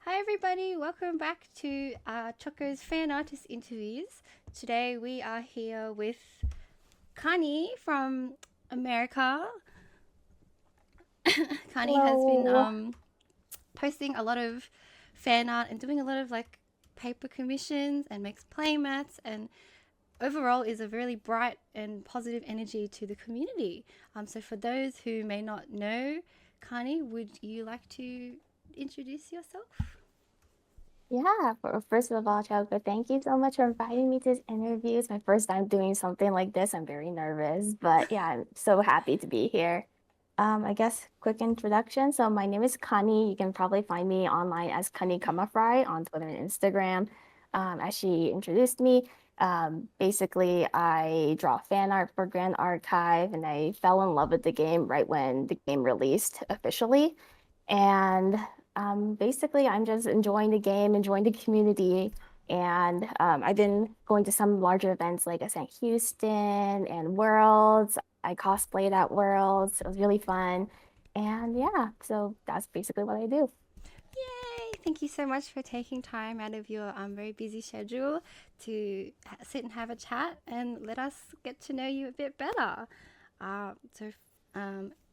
Hi everybody, welcome back to CHOCO'S fan artist interviews. Today we are here with Kani from America. Kani has been Hello. posting a lot of fan art and doing a lot of paper commissions and makes play mats and overall is a really bright and positive energy to the community. So for those who may not know Kani, would you like to introduce yourself? Yeah, first of all, Choco, thank you so much for inviting me to this interview. It's my first time doing something like this. I'm very nervous, but yeah, I'm so happy to be here. I guess quick introduction. So my name is Kani. You can probably find me online as Kanikamafry on Twitter and Instagram. As she introduced me, basically I draw fan art for Grand Archive, and I fell in love with the game right when the game released officially. And basically, I'm just enjoying the game, enjoying the community. And I've been going to some larger events like I sang Houston and Worlds. I cosplayed at Worlds. It was really fun. And yeah, so that's basically what I do. Yay! Thank you so much for taking time out of your very busy schedule to sit and have a chat and let us get to know you a bit better. So,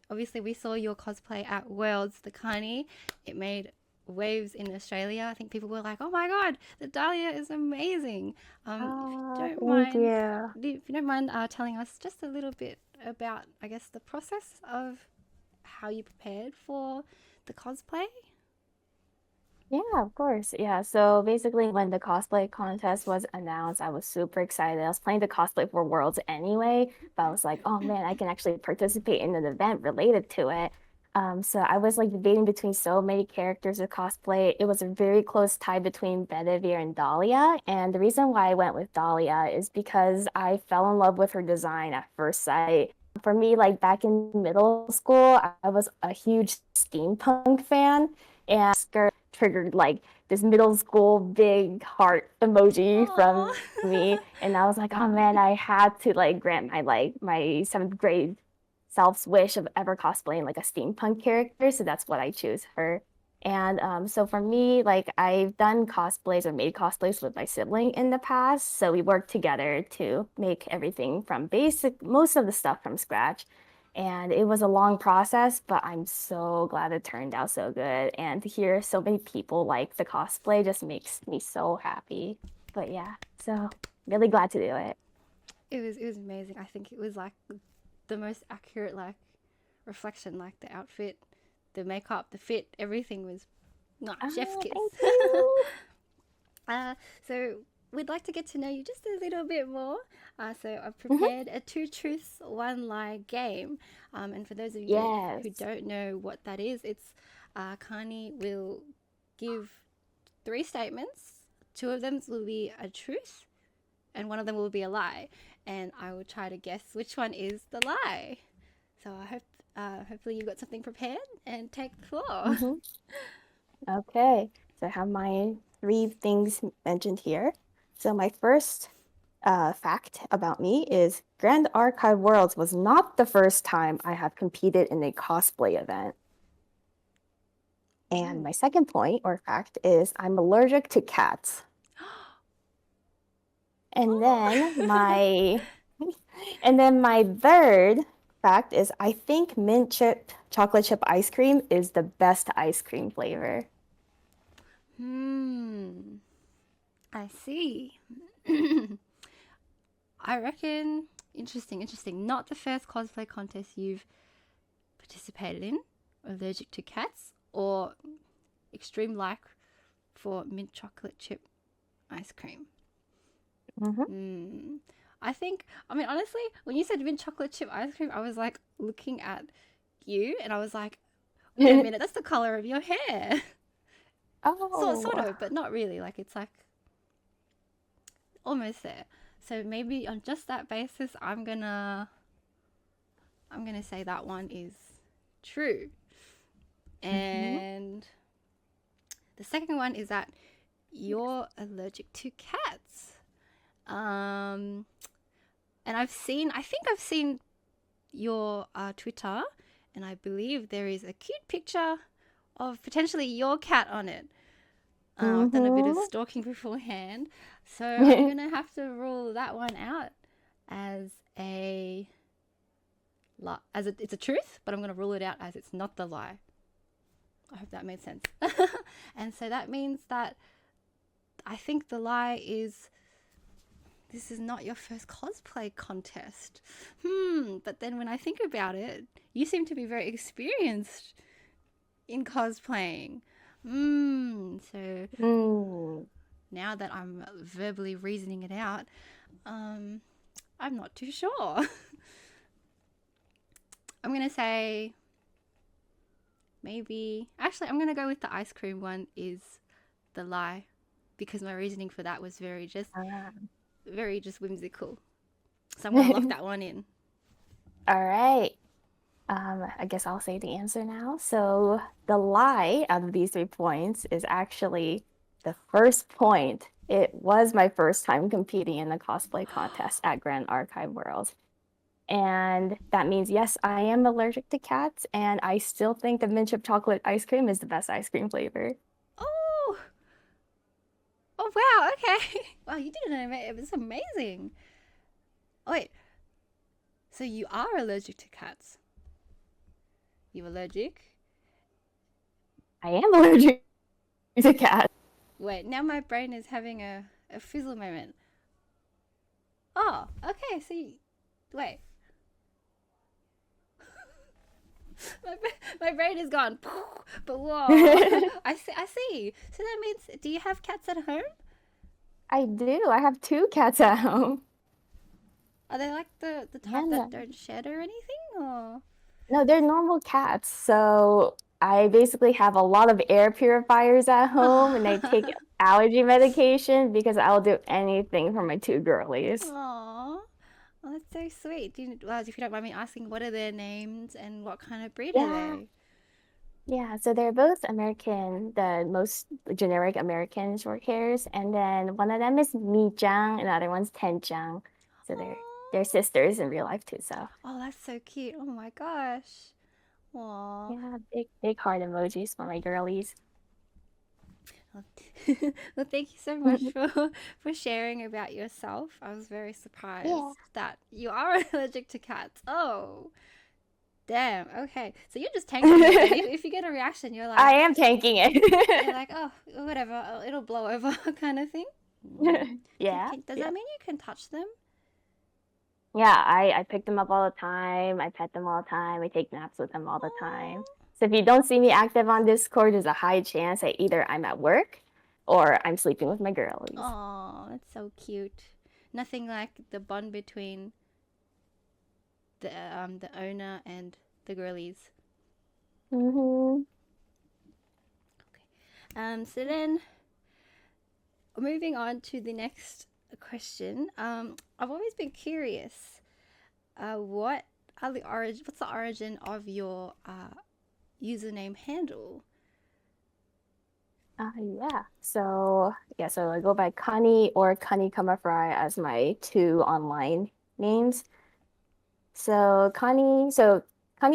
obviously, we saw your cosplay at Worlds, the Kani. It made waves in Australia. I think people were like, "Oh my god, the Dahlia is amazing." If you don't Thank mind, you. if you don't mind telling us just a little bit about, I guess, the process of how you prepared for the cosplay. Yeah, of course. Yeah. So basically, when the cosplay contest was announced, I was super excited. I was planning to cosplay for Worlds anyway, but I was like, oh man, I can actually participate in an event related to it. So I was like debating between so many characters of cosplay. It was a very close tie between Bedivere and Dahlia. And the reason why I went with Dahlia is because I fell in love with her design at first sight. For me, like back in middle school, I was a huge steampunk fan. And triggered like this middle school big heart emoji from Oh, me. And I was like, oh man, I had to like grant my seventh grade self's wish of ever cosplaying like a steampunk character. So that's what I choose her. And so for me, like I've done cosplays or made cosplays with my sibling in the past. So we worked together to make everything from most of the stuff from scratch. And it was a long process, but I'm so glad it turned out so good. And to hear so many people like the cosplay just makes me so happy. But yeah, so really glad to do it. it was amazing. I think it was like the most accurate reflection, like the outfit, the makeup, the fit, everything was chef's kiss. Thank you. So we'd like to get to know you just a little bit more. So I've Mhm. prepared a two truths, one lie game. And for those of you who Yes. don't know what that is, it's Kani will give three statements. Two of them will be a truth, and one of them will be a lie. And I will try to guess which one is the lie. So I hope, hopefully, you got something prepared and take the floor. hmm Okay. So I have my three things mentioned here. So my first fact about me is Grand Archive Worlds was not the first time I have competed in a cosplay event. And Ooh. my second point or fact is I'm allergic to cats. And then Oh. my and then my third fact is I think mint chip chocolate chip ice cream is the best ice cream flavor. Hmm. I see. I reckon. Interesting, interesting. Not the first cosplay contest you've participated in. Allergic to cats or extreme like for mint chocolate chip ice cream. hmm Hmm. I think. I mean, honestly, when you said mint chocolate chip ice cream, I was like looking at you, and I was like, "Wait a minute, that's the color of your hair." Sort Oh, of, but not really. Like it's like almost there. So maybe on just that basis, I'm gonna say that one is true. hmm And the second one is that you're allergic to cats. Um, and I think I've seen your Twitter, and I believe there is a cute picture of potentially your cat on it. I've done a bit of Mm-hmm. stalking beforehand, so I'm gonna have to rule that one out as a it's a truth, but I'm gonna rule it out as it's not the lie. I hope that made sense. And so that means that I think the lie is this is not your first cosplay contest. But then when I think about it, you seem to be very experienced in cosplaying. So Mm. now that I'm verbally reasoning it out, I'm not too sure. I'm going to say maybe. Actually, I'm going to go with the ice cream one is the lie because my reasoning for that was very just whimsical. So I'm going to lock that one in. All right. I guess I'll say the answer now. So the lie out of these 3 points is actually the first point. It was my first time competing in a cosplay contest at Grand Archive World. And that means, yes, I am allergic to cats, and I still think the mint chip chocolate ice cream is the best ice cream flavor. Oh, oh wow, okay. Wow, you did it was amazing. Oh, wait, so you are allergic to cats? You allergic? I am allergic to cats. Wait, now my brain is having a fizzle moment. Oh, okay, so wait. my, my brain is gone. But whoa. I see. So that means, do you have cats at home? I do. I have 2 cats at home. Are they like the type Yeah, that don't shed or anything? Or no, they're normal cats. So I basically have a lot of air purifiers at home, and I take oh, allergy medication because I'll do anything for my 2 girlies. oh, that's so sweet. Well, if you don't mind me asking, what are their names and what kind of breed are Yeah, they? yeah. So they're both American, the most generic American short hairs, and then one of them is Mi-Jang, and the other one's Ten-Jang. So they're Oh, sisters in real life too. So oh, that's so cute. Oh my gosh. Aw. yeah, big heart emojis for my girlies. Well, well, thank you so much for sharing about yourself. I was very Yeah, surprised that you are allergic to cats. Oh, damn. Okay, so you're just tanking it. Then if you get a reaction, I am tanking you're it. like, oh, whatever, it'll blow over, kind of thing. Mm. Yeah, Does yeah. that mean you can touch them? Yeah, I pick them up all the time. I pet them all the time. I take naps with them all the time. Oh, So if you don't see me active on Discord, there's a high chance that either I'm at work or I'm sleeping with my girlies. oh, that's so cute. Nothing like the bond between the owner and the girlies. Mm-hmm. So then moving on to the next question. I've always been curious. What's the origin of your username handle? So I go by Kani or Kanikamafry as my 2 online names. So Kani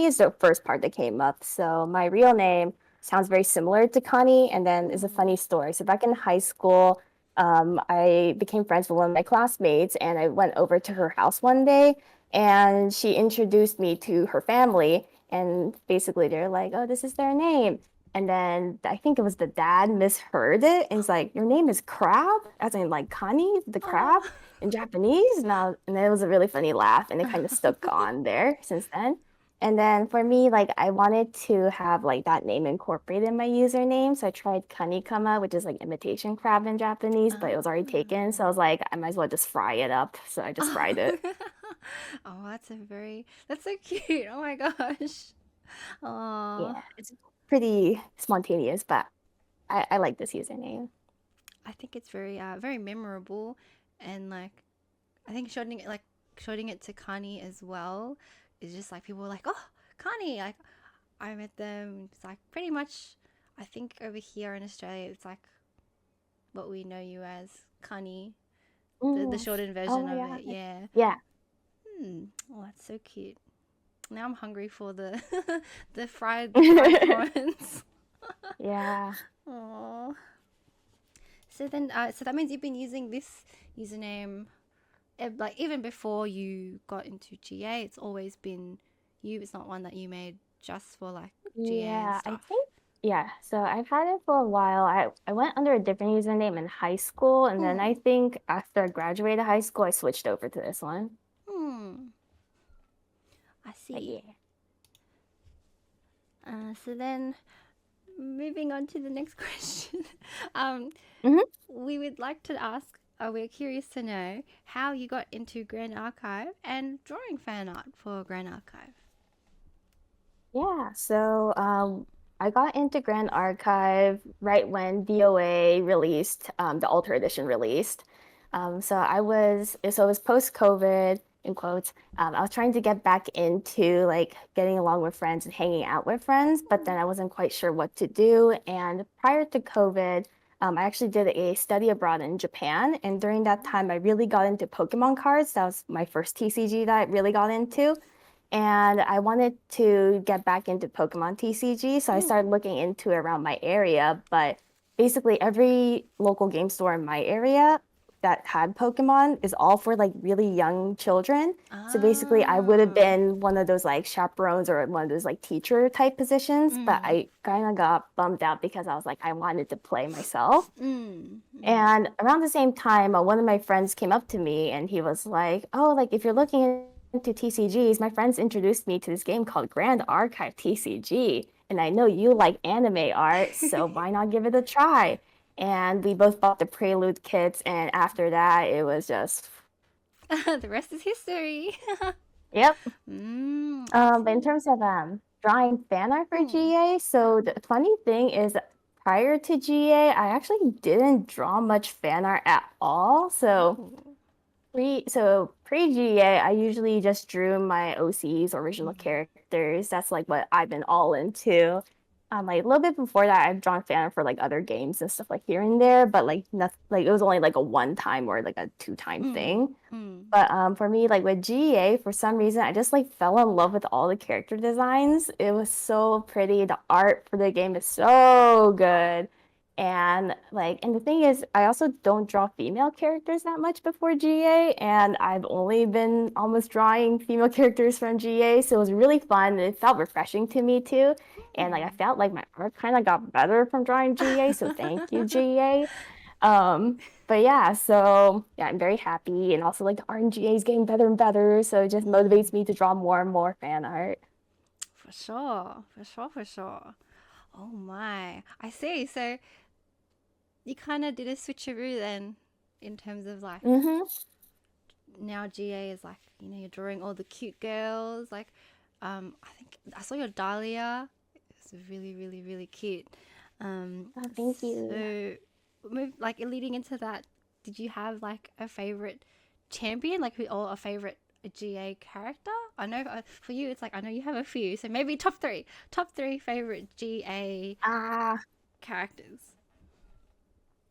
is the first part that came up. So my real name sounds very similar to Kani, and then is a Hmm. funny story. So back in high school, I became friends with one of my classmates, and I went over to her house one day, and she introduced me to her family, and basically they're like, "Oh, this is their name." And then I think it was the dad misheard it and it's like, "Your name is Crab?" As in like Kani, the crab Oh. in Japanese. And it was a really funny laugh, and it kind of stuck on there since then. And then for me, like I wanted to have like that name incorporated in my username. So I tried Kanikama, which is like imitation crab in Japanese, but it was already taken. So I was like, I might as well just fry it up. So I just fried Oh. it. Oh, that's so cute. Oh my gosh. Oh, Yeah, it's pretty spontaneous, but I like this username. I think it's very memorable, and like I think shortening it to Kani as well is just like people were like, oh, Kani. Like I met them. It's like pretty much. I think over here in Australia, it's like what we know you as, Kani, the Mm. shortened Oh version my of it. God. Yeah. Yeah. Oh, that's so cute. Now I'm hungry for the the fried prawns. Yeah. Oh. So that means you've been using this username, like even before you got into GA. It's always been you. It's not one that you made just for like GA and Yeah, I stuff. think yeah. So I've had it for a while. I went under a different username in high school, and then I Hmm. think after I graduated high school, I switched over to this one. Hmm. I But see. yeah. So then, moving on to the next question, um, Hmm. we would like to ask. We're curious to know how you got into Grand Archive and drawing fan art for Grand Archive. Yeah. So I got into Grand Archive right when VOA released the Ultra Edition released. So it was post-COVID in quotes. I was trying to get back into like getting along with friends and hanging out with friends, but then I wasn't quite sure what to do. And prior to COVID, I actually did a study abroad in Japan, and during that time, I really got into Pokemon cards. That was my first TCG that I really got into. And I wanted to get back into Pokemon TCG, so I started Hmm. looking into it around my area. But basically, every local game store in my area that had Pokemon is all for like really young children. So basically, I would have Ah. been one of those like chaperones or one of those like teacher type positions, but Mm. I kind of got bummed out because I was like, I wanted to play myself. Mm. Mm. And around the same time, one of my friends came up to me and he was like, "Oh, like if you're looking into TCGs, my friends introduced me to this game called Grand Archive TCG. And I know you like anime art, so why not give it a try?" And we both bought the Prelude kits. And after that, it was just, The rest is history. yep. I But in see. terms of drawing fan art for Hmm. GA, so the funny thing is, prior to GA, I actually didn't draw much fan art at all. Oh. Pre-GA, I usually just drew my OCs, original Mm. characters. That's like what I've been all into. Like a little bit before that, I've drawn fan art for like other games and stuff like here and there, but like nothing, like it was only like a one time or like a two-time Mm. thing. Mm. But for me, like with GEA, for some reason, I just like fell in love with all the character designs. It was so pretty. The art for the game is so good. And the thing is, I also don't draw female characters that much before GA, and I've only been almost drawing female characters from GA, so it was really fun. It felt refreshing to me too. And like I Mm. felt like my art kind of got better from drawing GA, so thank you, GA. But yeah, so yeah, I'm very happy. And also like the RNGA is getting better and better. So it just Mm. motivates me to draw more and more fan art. For sure. For sure. For sure. Oh my. I see. So you kind of did a switcheroo then, in terms of like Mm-hmm. now GA is like you're drawing all the cute girls. Like, I think I saw your Dahlia. It's really really really cute. Um, Oh, thank you. so like leading into that, did you have like a favorite champion, like or a favorite GA character? I know for you, it's like I know you have a few, so maybe top three favorite GA Ah, characters.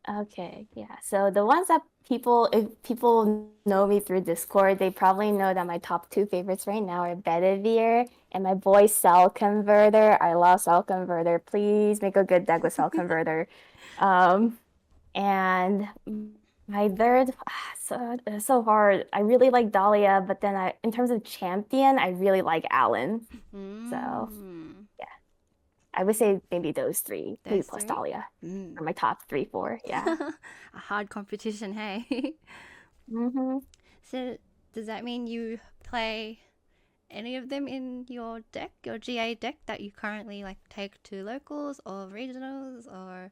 okay. Yeah. So the ones that if people know me through Discord, they probably know that my top two favorites right now are Bedivere and my boy Cell Converter. I love Cell Converter. Please make a good deck with Cell Converter. Um, And my third, so hard. I really like Dahlia, but then in terms of champion, I really like Allen. So Mm, yeah, I would say maybe those three, maybe those plus three. Dahlia, Mm. are my top three, four. Yeah. A hard competition, hey. Hmm. So does that mean you play any of them in your deck, your GA deck that you currently like take to locals or regionals, or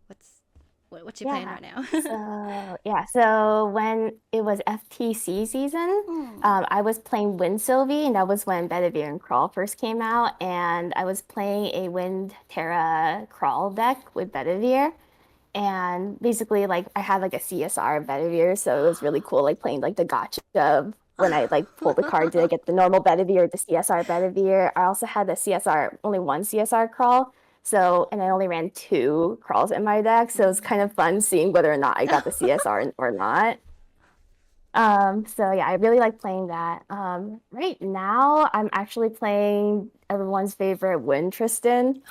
what's what's your plan Yeah. right now? So when it was FTC season, Hmm. I was playing Wind Sylvie, and that was when Bedivere and Crawl first came out, and I was playing a Wind Terra Crawl deck with Bedivere. And basically, like I had like a CSR Bedivere, so it was really cool, like playing like the gotcha of when I like pull the card, did I get the normal Bedivere or the CSR Bedivere? I also had the CSR, only one CSR crawl. So, and I only ran two crawls in my deck, so it's kind of fun seeing whether or not I got the CSR or not. So yeah, I really like playing that. Right now, I'm actually playing everyone's favorite Win Tristan,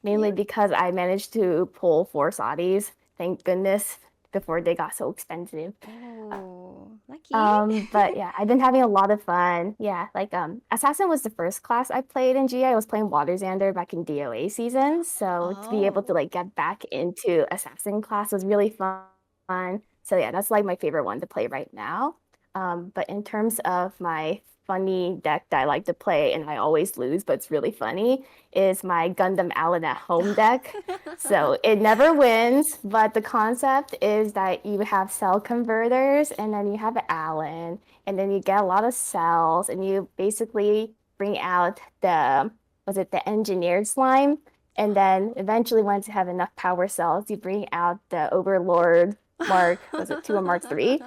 mainly Cute. because I managed to pull four Saudis thank goodness, before they got so expensive. Oh, lucky. But yeah, I've been having a lot of fun. Yeah, like Assassin was the first class I played in GA. I was playing Water Xander back in DOA season. So to be able to Oh. like get back into Assassin class was really fun. So yeah, that's like my favorite one to play right now. But in terms of my funny deck that I like to play and I always lose, but it's really funny, is my Gundam Allen at home deck. So it never wins, but the concept is that you have cell converters and then you have Allen, and then you get a lot of cells and you basically bring out the engineered slime. And then eventually, once you have enough power cells, you bring out the Overlord Mark, was it 2 or Mark 3?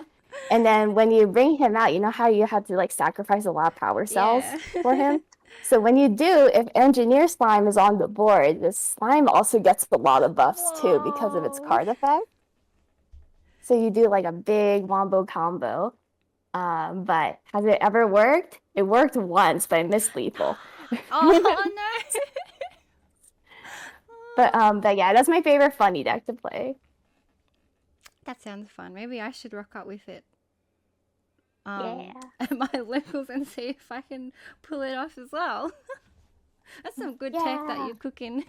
And then when you bring him out, you know how you have to like sacrifice a lot of power cells Yeah. for him? So when you do, if engineer slime is on the board, the slime also gets a lot of buffs too because of its Whoa. card effect. So you do like a big wombo combo. But has it ever worked? It worked once, but I missed lethal. Oh no. But yeah, that's my favorite funny deck to play. That sounds fun. Maybe I should rock up with it Yeah. at my locals and see if I can pull it off as well. That's some good tech that Yeah. you're cooking.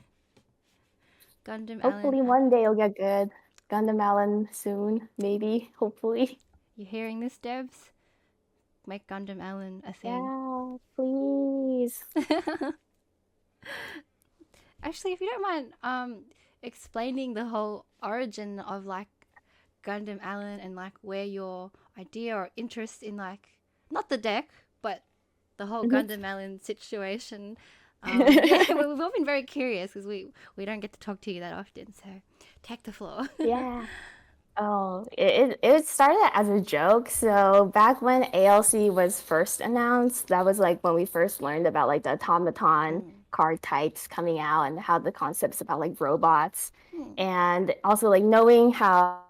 Gundam Allen. Hopefully one day you'll get good. Gundam Allen soon, maybe, hopefully. You hearing this, Debs? Make Gundam Allen a thing. Yeah, please. Actually, if you don't mind explaining the whole origin of like Gundam Allen and like where your idea or interest in like not the deck but the whole Mhm. Gundam Allen situation. Yeah, we've all been very curious because we don't get to talk to you that often. So take the floor. Yeah. Oh, it started as a joke. So back when ALC was first announced, that was like when we first learned about like the automaton Mm. card types coming out and how the concepts about like robots, Mm. and also like knowing how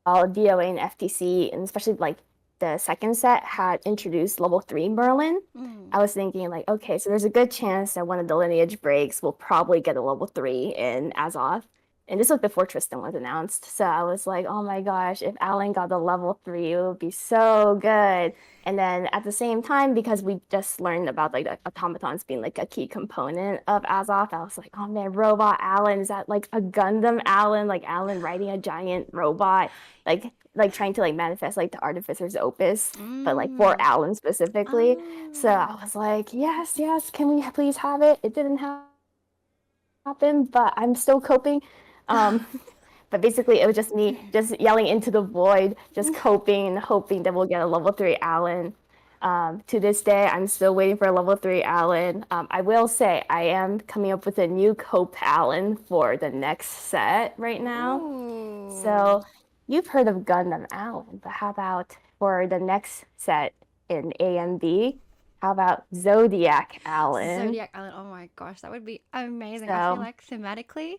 DOA and FTC and especially like the second set had introduced level 3 Merlin. Mm. I was thinking like, okay, so there's a good chance that one of the lineage breaks will probably get a level 3 in Azoth. And this was before Tristan was announced. So I was like, oh my gosh, if Alan got the level 3, it would be so good. And then at the same time, because we just learned about like the automatons being like a key component of Azoth, I was like, oh man, robot Alan, is that like a Gundam Alan, like Alan riding a giant robot, like trying to like manifest like the Artificer's Opus, but like for Mm. Alan specifically. So I was like, yes, yes, can we please have it? It didn't happen, but I'm still coping. But basically, it was just me just yelling into the void, just coping and hoping that we'll get a level 3 Allen. To this day, I'm still waiting for a level 3 Allen. I will say I am coming up with a new cope Allen for the next set right now. Ooh. So you've heard of Gundam Allen, but how about for the next set in A and B? How about Zodiac Allen? Zodiac Allen. Oh my gosh, that would be amazing. I feel So like thematically,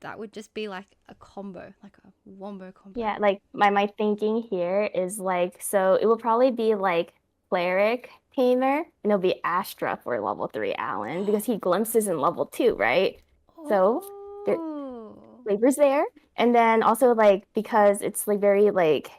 that would just be like a combo, like a wombo combo. yeah, like my thinking here is like, so it will probably be like Cleric Tamer, and it'll be Astra for level 3 Allen because he glimpses in level 2, right? So there Oh. flavors there. And then also like because it's like very like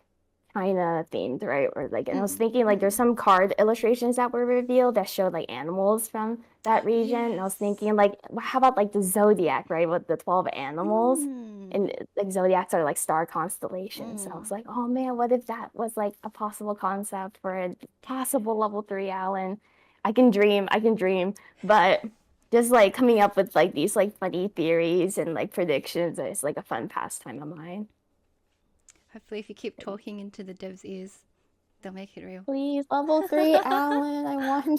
China themed, right? Or like, and I was Mm, thinking like there's mm. some card illustrations that were revealed that showed like animals from that region. And I was Yes. thinking like, how about like the Zodiac, right? With the 12 animals. Mm, And like zodiacs are like star constellations. So I was mm. like, oh man, what if that was like a possible concept for a possible level 3 Allen? I can dream. But just like coming up with like these like funny theories and like predictions is like a fun pastime of mine. Hopefully, if you keep talking into the devs' ears, they'll make it real. Please, level 3 Allen. I want him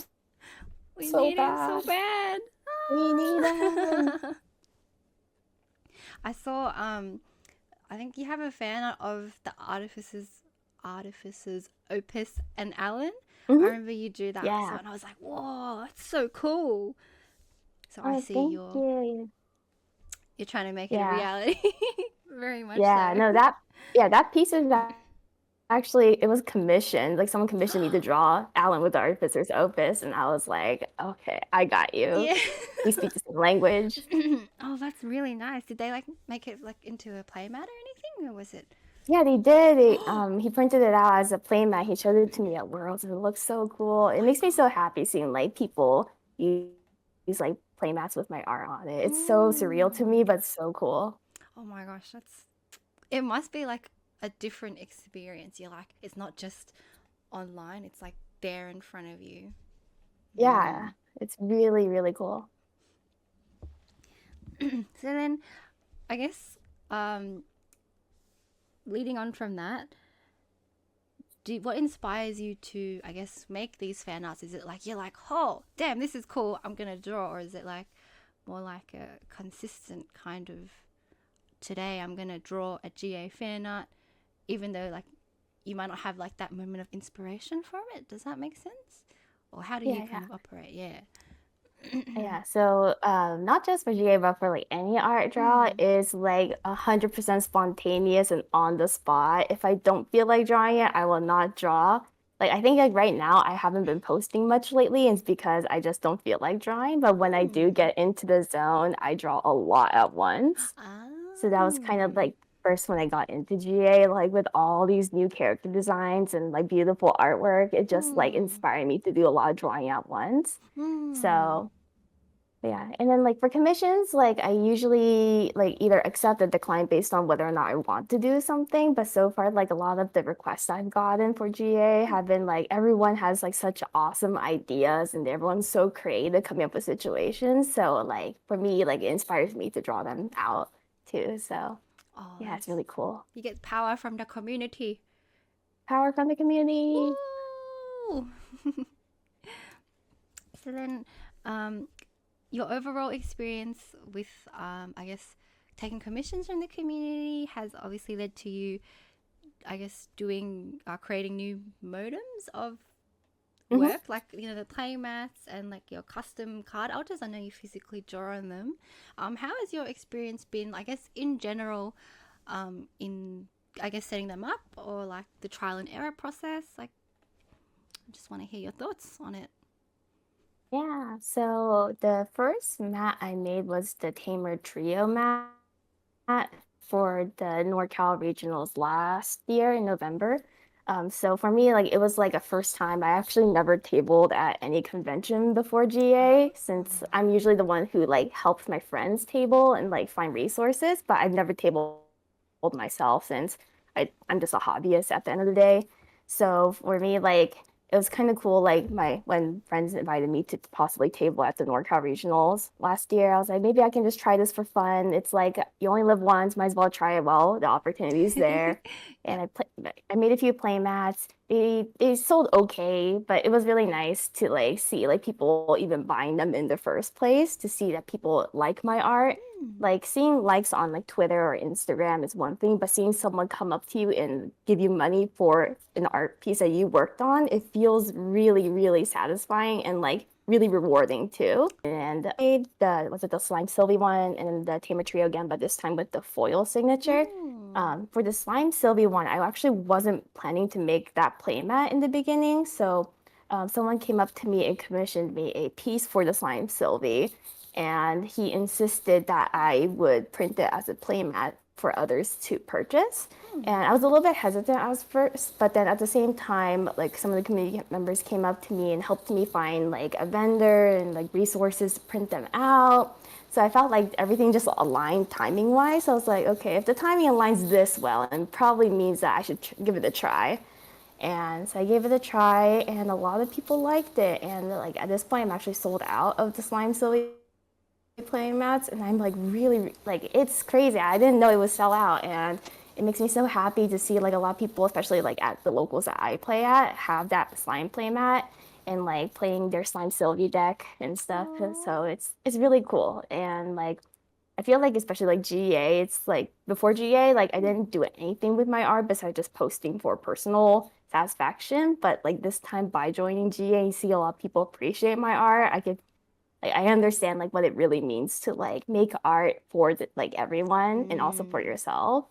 We so need him so bad. bad. We need him. I saw I think you have a fan art of the artificers Opus and Alan. I Hmm. remember you drew that I saw Yeah. and I was like, whoa, that's so cool. So I Oh, see thank you. you're trying to make it a Yeah. reality. Very much Yeah. so. No, that, yeah, that piece is Actually, it was commissioned. Like someone commissioned me to draw Alan with the Artificer's Opus, and I was like, okay, I got you. Yeah. We speak the same language. Oh, that's really nice. Did they like make it like into a playmat or anything, or was it? Yeah, they did. He printed it out as a playmat. He showed it to me at Worlds, and it looks so cool. Oh It my makes me so happy seeing like people use like playmats with my art on it. god. It's so surreal to me, Mm. but so cool. Oh my gosh, that's it must be like a different experience. You're like it's not just online, it's like there in front of you. Yeah, it's really, really cool. So then I guess leading on from that, what inspires you to I guess make these fan arts? Is it like you're like, oh damn, this is cool, I'm gonna draw, or is it like more like a consistent kind of today I'm gonna draw a GA fan art, even though like you might not have like that moment of inspiration from it? Does that make sense? Or how do you Yeah, kind yeah. of operate? Yeah. Yeah, so not just for GA, but for like any art draw Mm. is like 100% spontaneous and on the spot. If I don't feel like drawing it, I will not draw. Like I think like right now I haven't been posting much lately, and it's because I just don't feel like drawing. But when I do Mm. get into the zone, I draw a lot at once. So that was kind of Oh. like first when I got into GA, like with all these new character designs and like beautiful artwork, it just like Mm. inspired me to do a lot of drawing at once. Mm. So yeah, and then like for commissions, like I usually like either accept or decline based on whether or not I want to do something. But so far, like a lot of the requests I've gotten for GA have been like everyone has like such awesome ideas and everyone's so creative coming up with situations. So like for me, like it inspires me to draw them out too. So Oh, yeah, it's that's really cool. you get power from the community. Power from the community. Woo! So then, um, your overall experience with, I guess, taking commissions from the community has obviously led to you, I guess, doing, creating new modems of Hmm. work, like, the play mats and like your custom card alters. I know you physically draw on them. How has your experience been, I guess, in general, in, I guess, setting them up or like the trial and error process? Like, I just want to hear your thoughts on it. Yeah, so the first mat I made was the Tamer Trio mat for the NorCal Regionals last year in November. So for me, like it was like a first time. I actually never tabled at any convention before GA, since I'm usually the one who like helps my friends table and like find resources, but I've never tabled myself since I'm just a hobbyist at the end of the day. So for me, like it was kind of cool. Like my when friends invited me to possibly table at the NorCal Regionals last year, I was like, maybe I can just try this for fun. It's like you only live once, might as well try it while the opportunity's there. Yep. And I made a few play mats. They sold okay, but it was really nice to like see like people even buying them in the first place, to see that people like my art. Mm. Like seeing likes on like Twitter or Instagram is one thing, but seeing someone come up to you and give you money for an art piece that you worked on, it feels really, really satisfying and like really rewarding too. And I made the was it the Slime Sylvie one and the Tamer Trio again, but this time with the foil signature. Mm. For the Slime Sylvie one, I actually wasn't planning to make that playmat in the beginning, so someone came up to me and commissioned me a piece for the Slime Sylvie, and he insisted that I would print it as a playmat for others to purchase. Mm. And I was a little bit hesitant at first, but then at the same time, like some of the community members came up to me and helped me find like a vendor and like resources to print them out. So I felt like everything just aligned timing wise. So I was like, okay, if the timing aligns this well, it probably means that I should give it a try. And so I gave it a try, and a lot of people liked it. And like at this point, I'm actually sold out of the Slime Silly playing mats, and I'm like really like it's crazy. I didn't know it would sell out, and it makes me so happy to see like a lot of people, especially like at the locals that I play at, have that slime play mat and like playing their slime Sylvie deck and stuff. Oh. So it's really cool, and like I feel like especially like GA, it's like before GA, like I didn't do anything with my art besides just posting for personal satisfaction. But like this time by joining GA, you see a lot of people appreciate my art. I understand like what it really means to like make art for like everyone and also for Mm. yourself.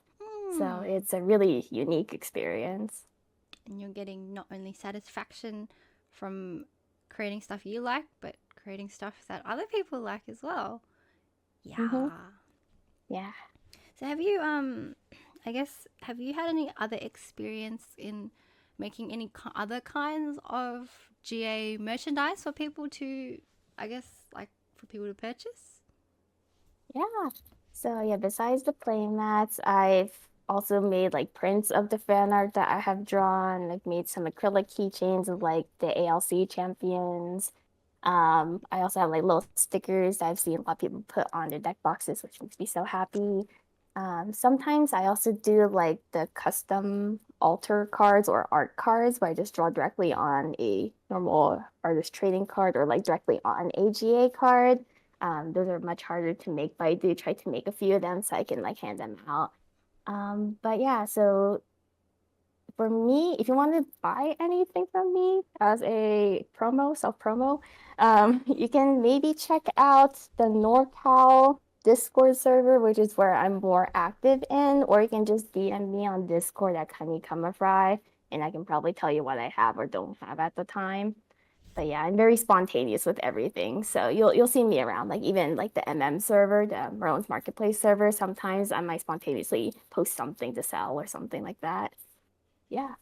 So Mm. it's a really unique experience. and you're getting not only satisfaction from creating stuff you like, but creating stuff that other people like as well. Mm-hmm. Yeah. Yeah. So have you I guess have you had any other experience in making any other kinds of GA merchandise for people to, I guess, like for people to purchase? Yeah. So yeah, besides the playmats, I've also made like prints of the fan art that I have drawn. I've made some acrylic keychains of like the ALC champions. I also have like little stickers that I've seen a lot of people put on their deck boxes, which makes me so happy. Sometimes I also do like the custom altar cards or art cards where I just draw directly on a normal artist trading card or like directly on a GA card. Those are much harder to make, but I do try to make a few of them so I can like hand them out. But yeah, so for me, if you want to buy anything from me as a self promo, you can maybe check out the NorCal Discord server, which is where I'm more active in, or you can just DM me on Discord at Kanikamafry, and I can probably tell you what I have or don't have at the time. But yeah, I'm very spontaneous with everything. So you'll see me around, like even like the server, the Merlin's Marketplace server. Sometimes I might spontaneously post something to sell or something like that. Yeah.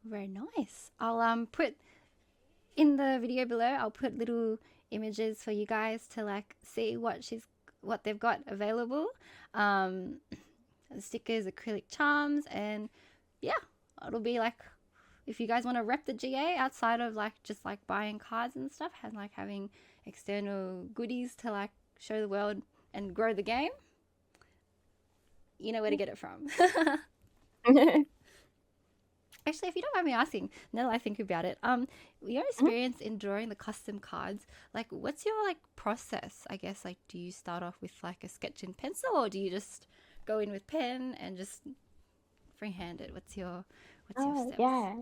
Very nice. I'll put in the video below, I'll put little images for you guys to like see what they've got available. Um, stickers, acrylic charms, and yeah, it'll be like if you guys want to rep the GA outside of like just like buying cards and stuff, and like having external goodies to like show the world and grow the game, you know where to get it from. Actually, if you don't mind me asking, now that I think about it, your experience in drawing the custom cards, like, what's your like process? I guess like, do you start off with like a sketch and pencil, or do you just go in with pen and just freehand it? What's your Oh, steps? yeah.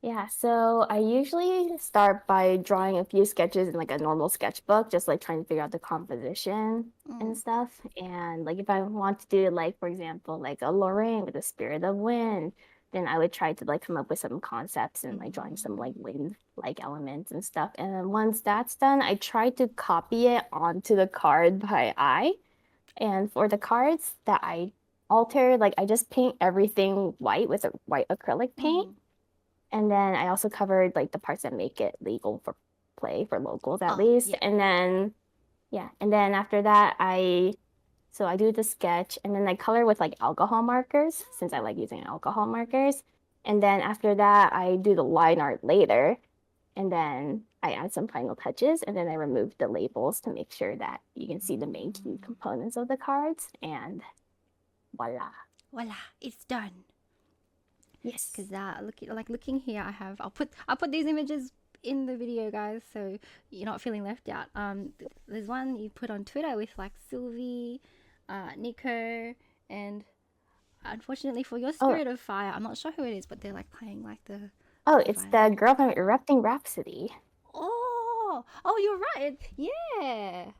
Yeah, so I usually start by drawing a few sketches in like a normal sketchbook, just like trying to figure out the composition and Mm. stuff. And like if I want to do like, for example, like a Lorraine with the spirit of wind, then I would try to like come up with some concepts and like drawing some like Mm. wind like elements and stuff. And then once that's done, I try to copy it onto the card by eye. And for the cards that I alter, like I just paint everything white with a white acrylic paint. Mm. And then I also covered like the parts that make it legal for play for locals at Oh, least. yeah. And then yeah, and then after that I do the sketch and then I color with like alcohol markers since I like using alcohol markers. And then after that I do the line art later and then I add some final touches and then I remove the labels to make sure that you can see the main key Mm. components of the cards and voila. Voila, it's done. Yes. Because looking here, I'll put these images in the video, guys, so you're not feeling left out. There's one you put on Twitter with like Sylvie, Nico, and unfortunately for your Oh, Spirit of Fire, I'm not sure who it is, but they're like playing like the it's the violin. girl from Erupting Rhapsody. Oh, you're right. Yeah.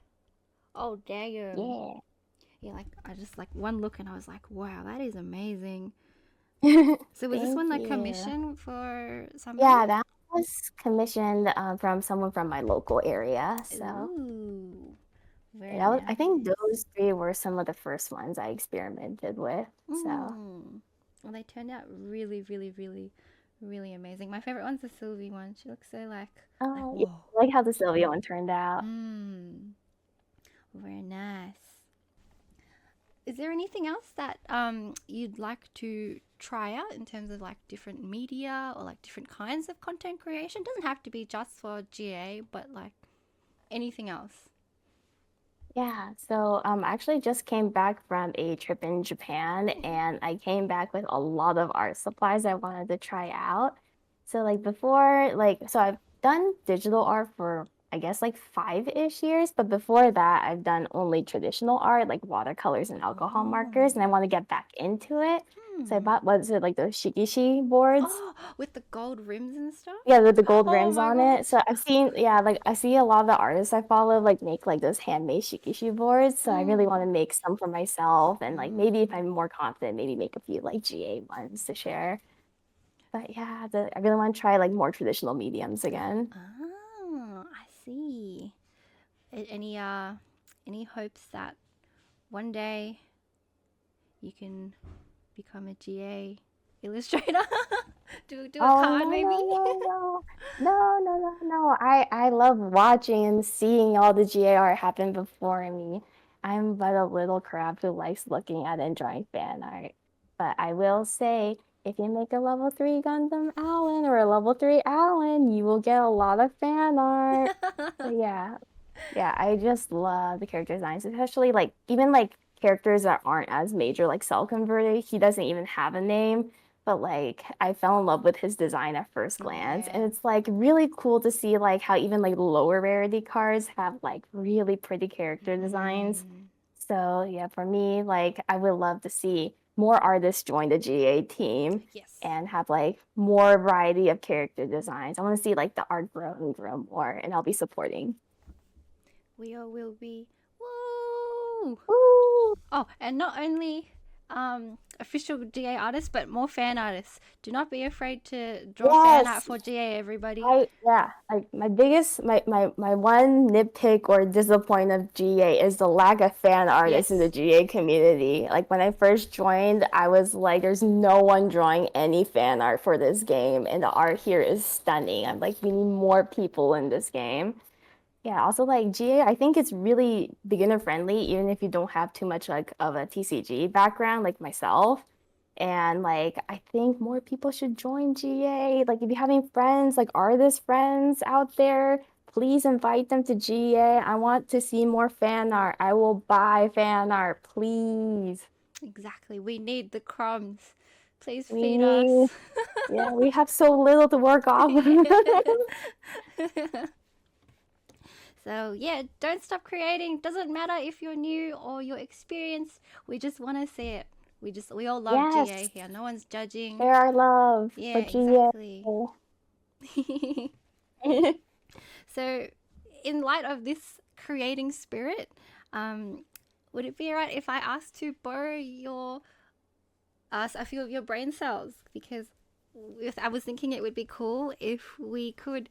Oh, damn. Yeah. Yeah, like I just like one look and I was like, wow, that is amazing. So was this Thank one like you. commission for somebody? Yeah, that was commissioned from someone from my local area. So Ooh, very yeah, I think nice. those three were some of the first ones I experimented with. So Mm. Well, they turned out really, really, really, really amazing. My favorite one's the Sylvie one. She looks so like oh yeah, whoa. I like how the Sylvia one turned out. Mm. Very nice. Is there anything else that you'd like to try out in terms of like different media or like different kinds of content creation? Doesn't have to be just for GA, but like anything else. Yeah, so I actually just came back from a trip in Japan Mm. and I came back with a lot of art supplies I wanted to try out. So like before, like so I've done digital art for I guess like 5-ish years, but before that I've done only traditional art like watercolors and alcohol markers and I Oh. want to get back into it. So I Hmm. bought was it like those shikishi boards? Oh, with the gold rims and stuff? Yeah, with the gold Oh rims my on it. gosh. So I've seen, yeah, like I see a lot of the artists I follow like make like those handmade shikishi boards. So I really want to Mm. make some for myself and like maybe if Mm. I'm more confident, maybe make a few like GA ones to share. But yeah, I really want to try like more traditional mediums again. Oh, I see. Any hopes that one day you can become a GA illustrator? Do a Oh card no, maybe? no, no, no. No, no, no, no. I love watching and seeing all the GAR happen before me. I'm but a little crab who likes looking at and drawing fan art. But I will say, if you make a level 3 Gundam Allen or a level 3 Allen, you will get a lot of fan art. So yeah. Yeah, I just love the character designs, especially like even like characters that aren't as major, like Cell Converted. He doesn't even have a name, but like I fell in love with his design at first glance, and Yeah. it's like really cool to see like how even like lower rarity cards have like really pretty character designs. Mm, So yeah, for me, like I would love to see more artists join the GA team yes. and have like more variety of character designs. I want to see like the art grow and grow more, and I'll be supporting. We all will be. Woo! Woo! Oh, and not only official GA artists, but more fan artists. Do not be afraid to draw fan art Yes. for GA, everybody. Yeah, like my biggest my one nitpick or disappointment of GA is the lack of fan artists in the Yes. GA community. Like when I first joined, I was like, there's no one drawing any fan art for this game, and the art here is stunning. I'm like, we need more people in this game. Yeah, also like GA, I think it's really beginner friendly, even if you don't have too much like of a TCG background like myself. And like I think more people should join GA. Like if you're having friends, like artist friends out there, please invite them to GA. I want to see more fan art. I will buy fan art, please. Exactly. We need the crumbs. Please We feed need, us. yeah, we have so little to work off of. So yeah, don't stop creating. Doesn't matter if you're new or you're experienced. We just want to see it. We all love GA Yes, here. No one's judging. share our love Yeah, for GA. exactly. So, in light of this creating spirit, um, would it be alright if I asked to borrow your a few of your brain cells? Because I was thinking it would be cool if we could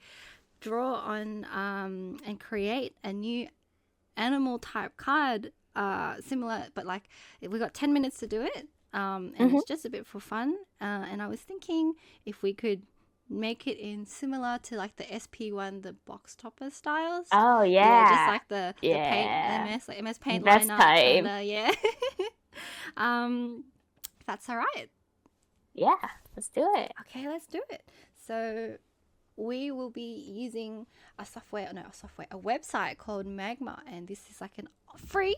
draw on and create a new animal type card, similar, but like we got 10 minutes to do it, and Mhm. it's just a bit for fun. And I was thinking if we could make it in similar to like the SP1, the box topper styles. Oh Yeah, just yeah. like the paint Yeah. MS, like MS Paint Best lineup, and type. yeah. um, that's all right. Yeah, let's do it. Okay, let's do it. So we will be using a website called Magma, and this is like an free,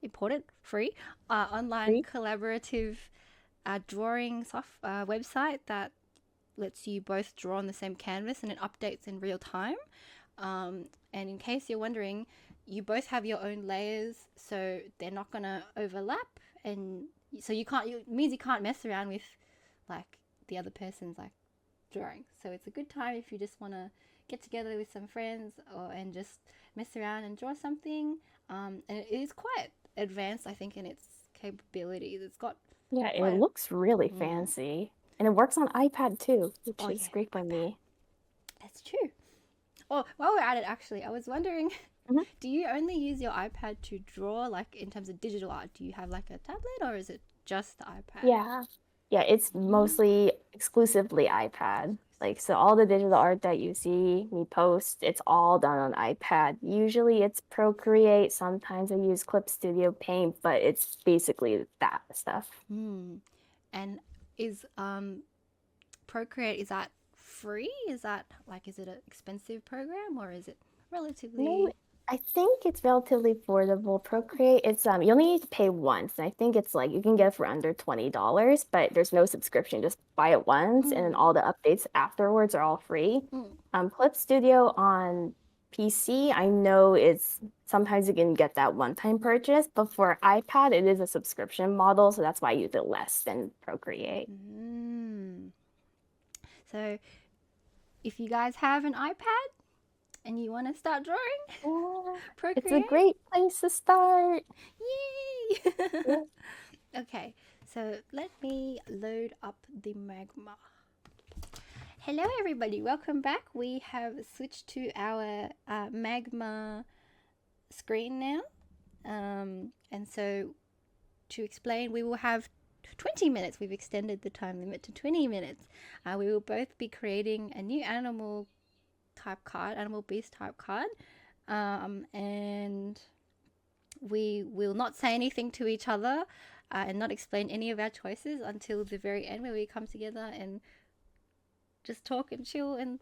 important, free online Free. collaborative drawing website that lets you both draw on the same canvas and it updates in real time. And in case you're wondering, you both have your own layers, so they're not gonna overlap, and so it means you can't mess around with like the other person's like drawing. So it's a good time if you just want to get together with some friends and just mess around and draw something. And it is quite advanced, I think, in its capabilities. It's got Yeah, it quite a. looks really Mm, fancy. And it works on iPad too, which oh, is yeah, great by iPad. me. That's true. Oh, while we're at it, actually, I was wondering, Mhm. do you only use your iPad to draw, like in terms of digital art? Do you have like a tablet or is it just the iPad? Yeah. Yeah, it's Mm, mostly exclusively iPad. Like, so all the digital art that you see me post, it's all done on iPad. Usually it's Procreate, sometimes I use Clip Studio Paint, but it's basically that stuff. mm. And is Procreate, is that free? Is it an expensive program or is it No, relatively? I think it's relatively affordable. Procreate, it's you only need to pay once, and I think it's like you can get it for under $20, but there's no subscription. Just buy it once, and then Mm, all the updates afterwards are all free. mm, Clip Studio on PC, I know it's sometimes you can get that one-time purchase, but for iPad, it is a subscription model, so that's why I use it less than Procreate. mm. So if you guys have an iPad and you want to start drawing, Yeah, it's a Procreate, great place to start. yay! Yeah. Okay, so let me load up the Magma Hello, everybody. Welcome back. We have switched to our magma screen now. And so, to explain, we will have 20 minutes. We've extended the time limit to 20 minutes. We will both be creating a new animal type card, animal beast type card. And we will not say anything to each other and not explain any of our choices until the very end, where we come together and just talk and chill and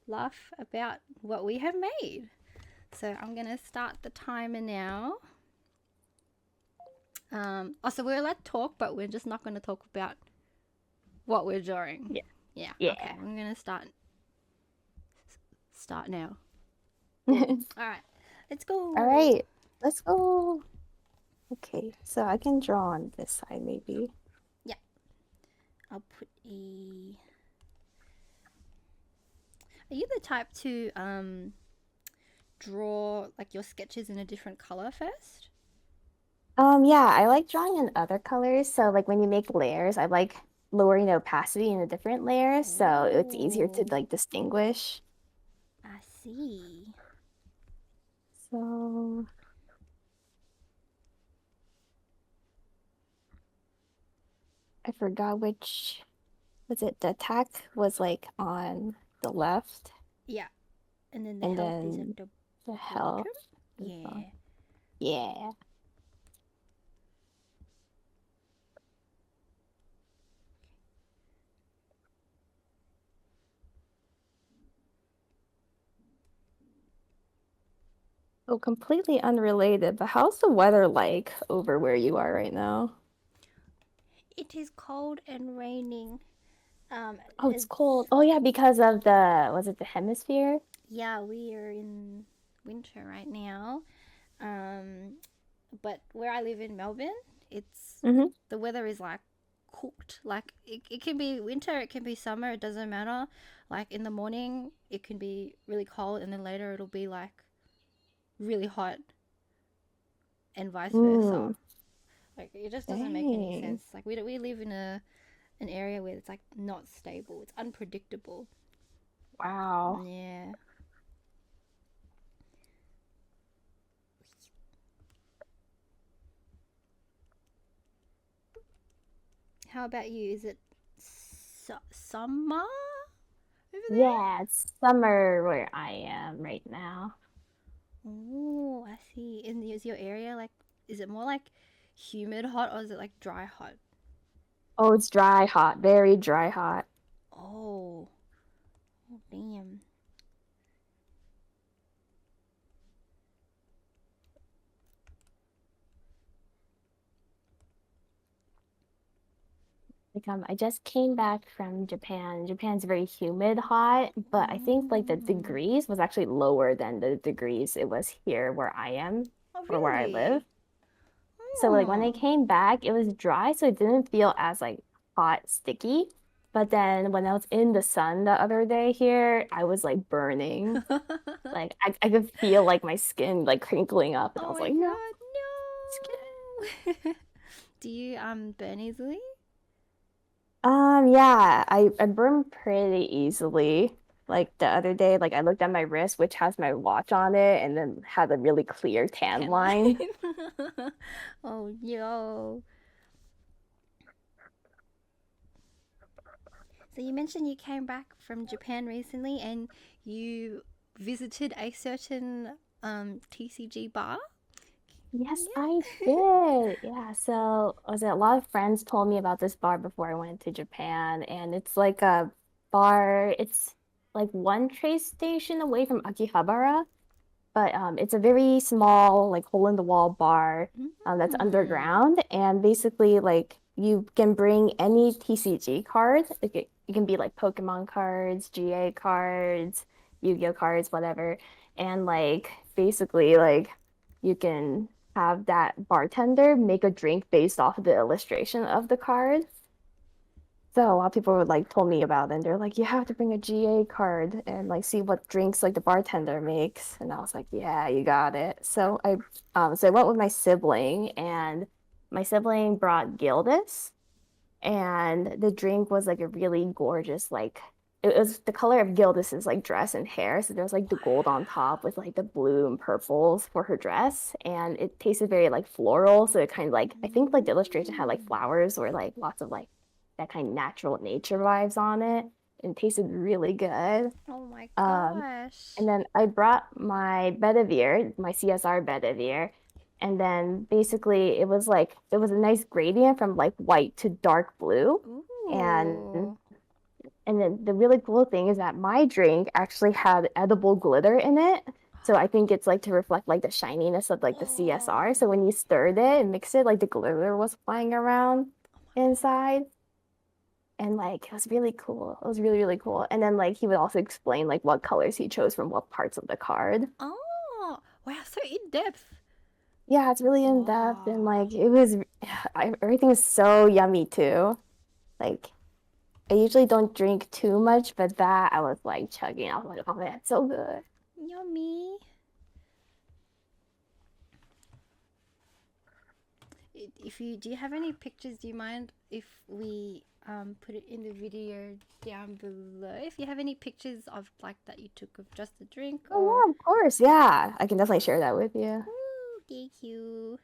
laugh about what we have made. So I'm gonna start the timer now. Also, we're allowed to talk, but we're just not gonna talk about what we're drawing. Yeah. Yeah. Yeah. Okay. I'm gonna start now. All right. Let's go. All right, let's go. Okay, so I can draw on this side maybe. Yeah. I'll put a. Are you the type to draw like your sketches in a different color first? Yeah, I like drawing in other colors. So like when you make layers, I like lowering the opacity in the different layers, so it's easier to Ooh, like distinguish. I see. So I forgot which was it. The attack was like on the left, Yeah. And then the and health is at then the the bottom. health is Yeah. on. Yeah. Oh, completely unrelated, but how's the weather like over where you are right now? It is cold and raining. Oh, it's cold. Oh yeah, because of was it the hemisphere? Yeah, we are in winter right now. Um, but where I live in Melbourne, it's Mm-hmm. the weather is like cooked. Like it can be winter, it can be summer, it doesn't matter. Like in the morning, it can be really cold, and then later it'll be like really hot, and vice versa. Mm, Like it just doesn't make any dang. sense. Like we live in an area where it's like not stable. It's unpredictable. Wow. Yeah. How about you? Is it summer over there? Yeah, it's summer where I am right now. Oh, I see. And is your area like? Is it more like humid hot or is it like dry hot? Oh, it's dry hot, very dry hot. Oh, oh damn. Like I just came back from Japan. Japan's very humid hot, but I think like the Mm. degrees was actually lower than the degrees it was here where I am Oh, or where I live. really? So like when I Oh. came back, it was dry, so it didn't feel as like hot, sticky. But then when I was in the sun the other day here, I was like burning. Like I could feel like my skin like crinkling up, and I Oh was my like, no, skin. god, no. Do you burn easily? Yeah, I burn pretty easily. Like the other day, like I looked at my wrist, which has my watch on it, and then had a really clear tan Tan line. line. Oh yo. So you mentioned you came back from Japan recently and you visited a certain TCG bar. Yes, I Yeah. did. Yeah, so was it a lot of friends told me about this bar before I went to Japan, and it's like a bar. It's like one train station away from Akihabara, but it's a very small, like hole in the wall bar that's Mm. underground, and basically like you can bring any TCG card. Like it can be like Pokemon cards, GA cards, Yu-Gi-Oh cards, whatever, and like basically like you can have that bartender make a drink based off of the illustration of the card. So a lot of people would like told me about it and they're like, you have to bring a GA card and like see what drinks like the bartender makes. And I was like, yeah, you got it. So I went with my sibling and my sibling brought Gildas and the drink was like a really gorgeous like it was the color of Gildas's like dress and hair. So there's like the gold on top with like the blue and purples for her dress, and it tasted very like floral. So it kind of like I think like the illustration had like flowers or like lots of like that kind of natural nature vibes on it, and tasted really good. Oh my Um, gosh. and then I brought my Bedivere, my CSR Bedivere, and then basically it was a nice gradient from like white to dark blue, and Ooh. and then the really cool thing is that my drink actually had edible glitter in it. So I think it's like to reflect like the shininess of like the CSR. So when you stirred it and mixed it, like the glitter was flying around inside. And like it was really cool. It was really, really cool. And then like he would also explain like what colors he chose from what parts of the card. Oh, wow, so in depth. Yeah, it's really in depth and Wow. like it was everything was so yummy too. Like I usually don't drink too much, but that I was like chugging. I was like, oh man, it's so good. Yummy. If you do you have any pictures, do you mind if we put it in the video down below? If you have any pictures of like that you took of just the drink Oh or yeah, of course. Yeah, I can definitely share that with you. ooh, thank you.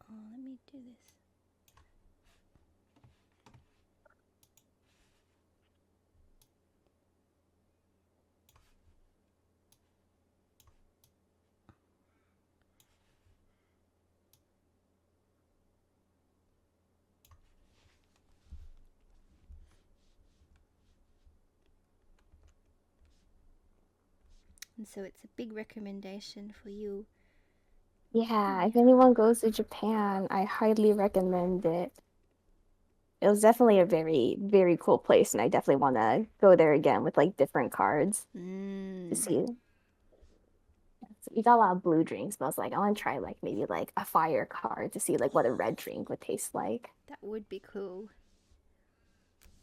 Oh, let me do this. And so it's a big recommendation for you. Yeah, if anyone goes to Japan, I highly recommend it. It was definitely a very, very cool place, and I definitely want to go there again with like different cards to Mm, see. So we got a lot of blue drinks, but I was like, I want to try like maybe like a fire card to see like what a red drink would taste like. that would be cool.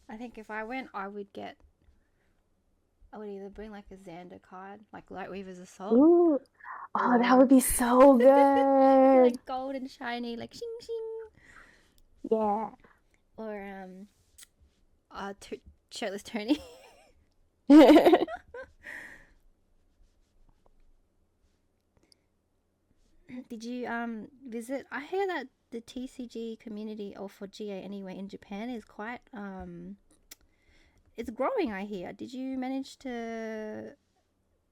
I think if I went, I would either bring like a Xander card, like Light Weaver's Assault, Ooh, oh, that or would be so good. like gold and shiny, like shing shing, Yeah. or shirtless Tony. Did you visit? I hear that the TCG community, or for GA anyway, in Japan is quite it's growing. I hear. Did you manage to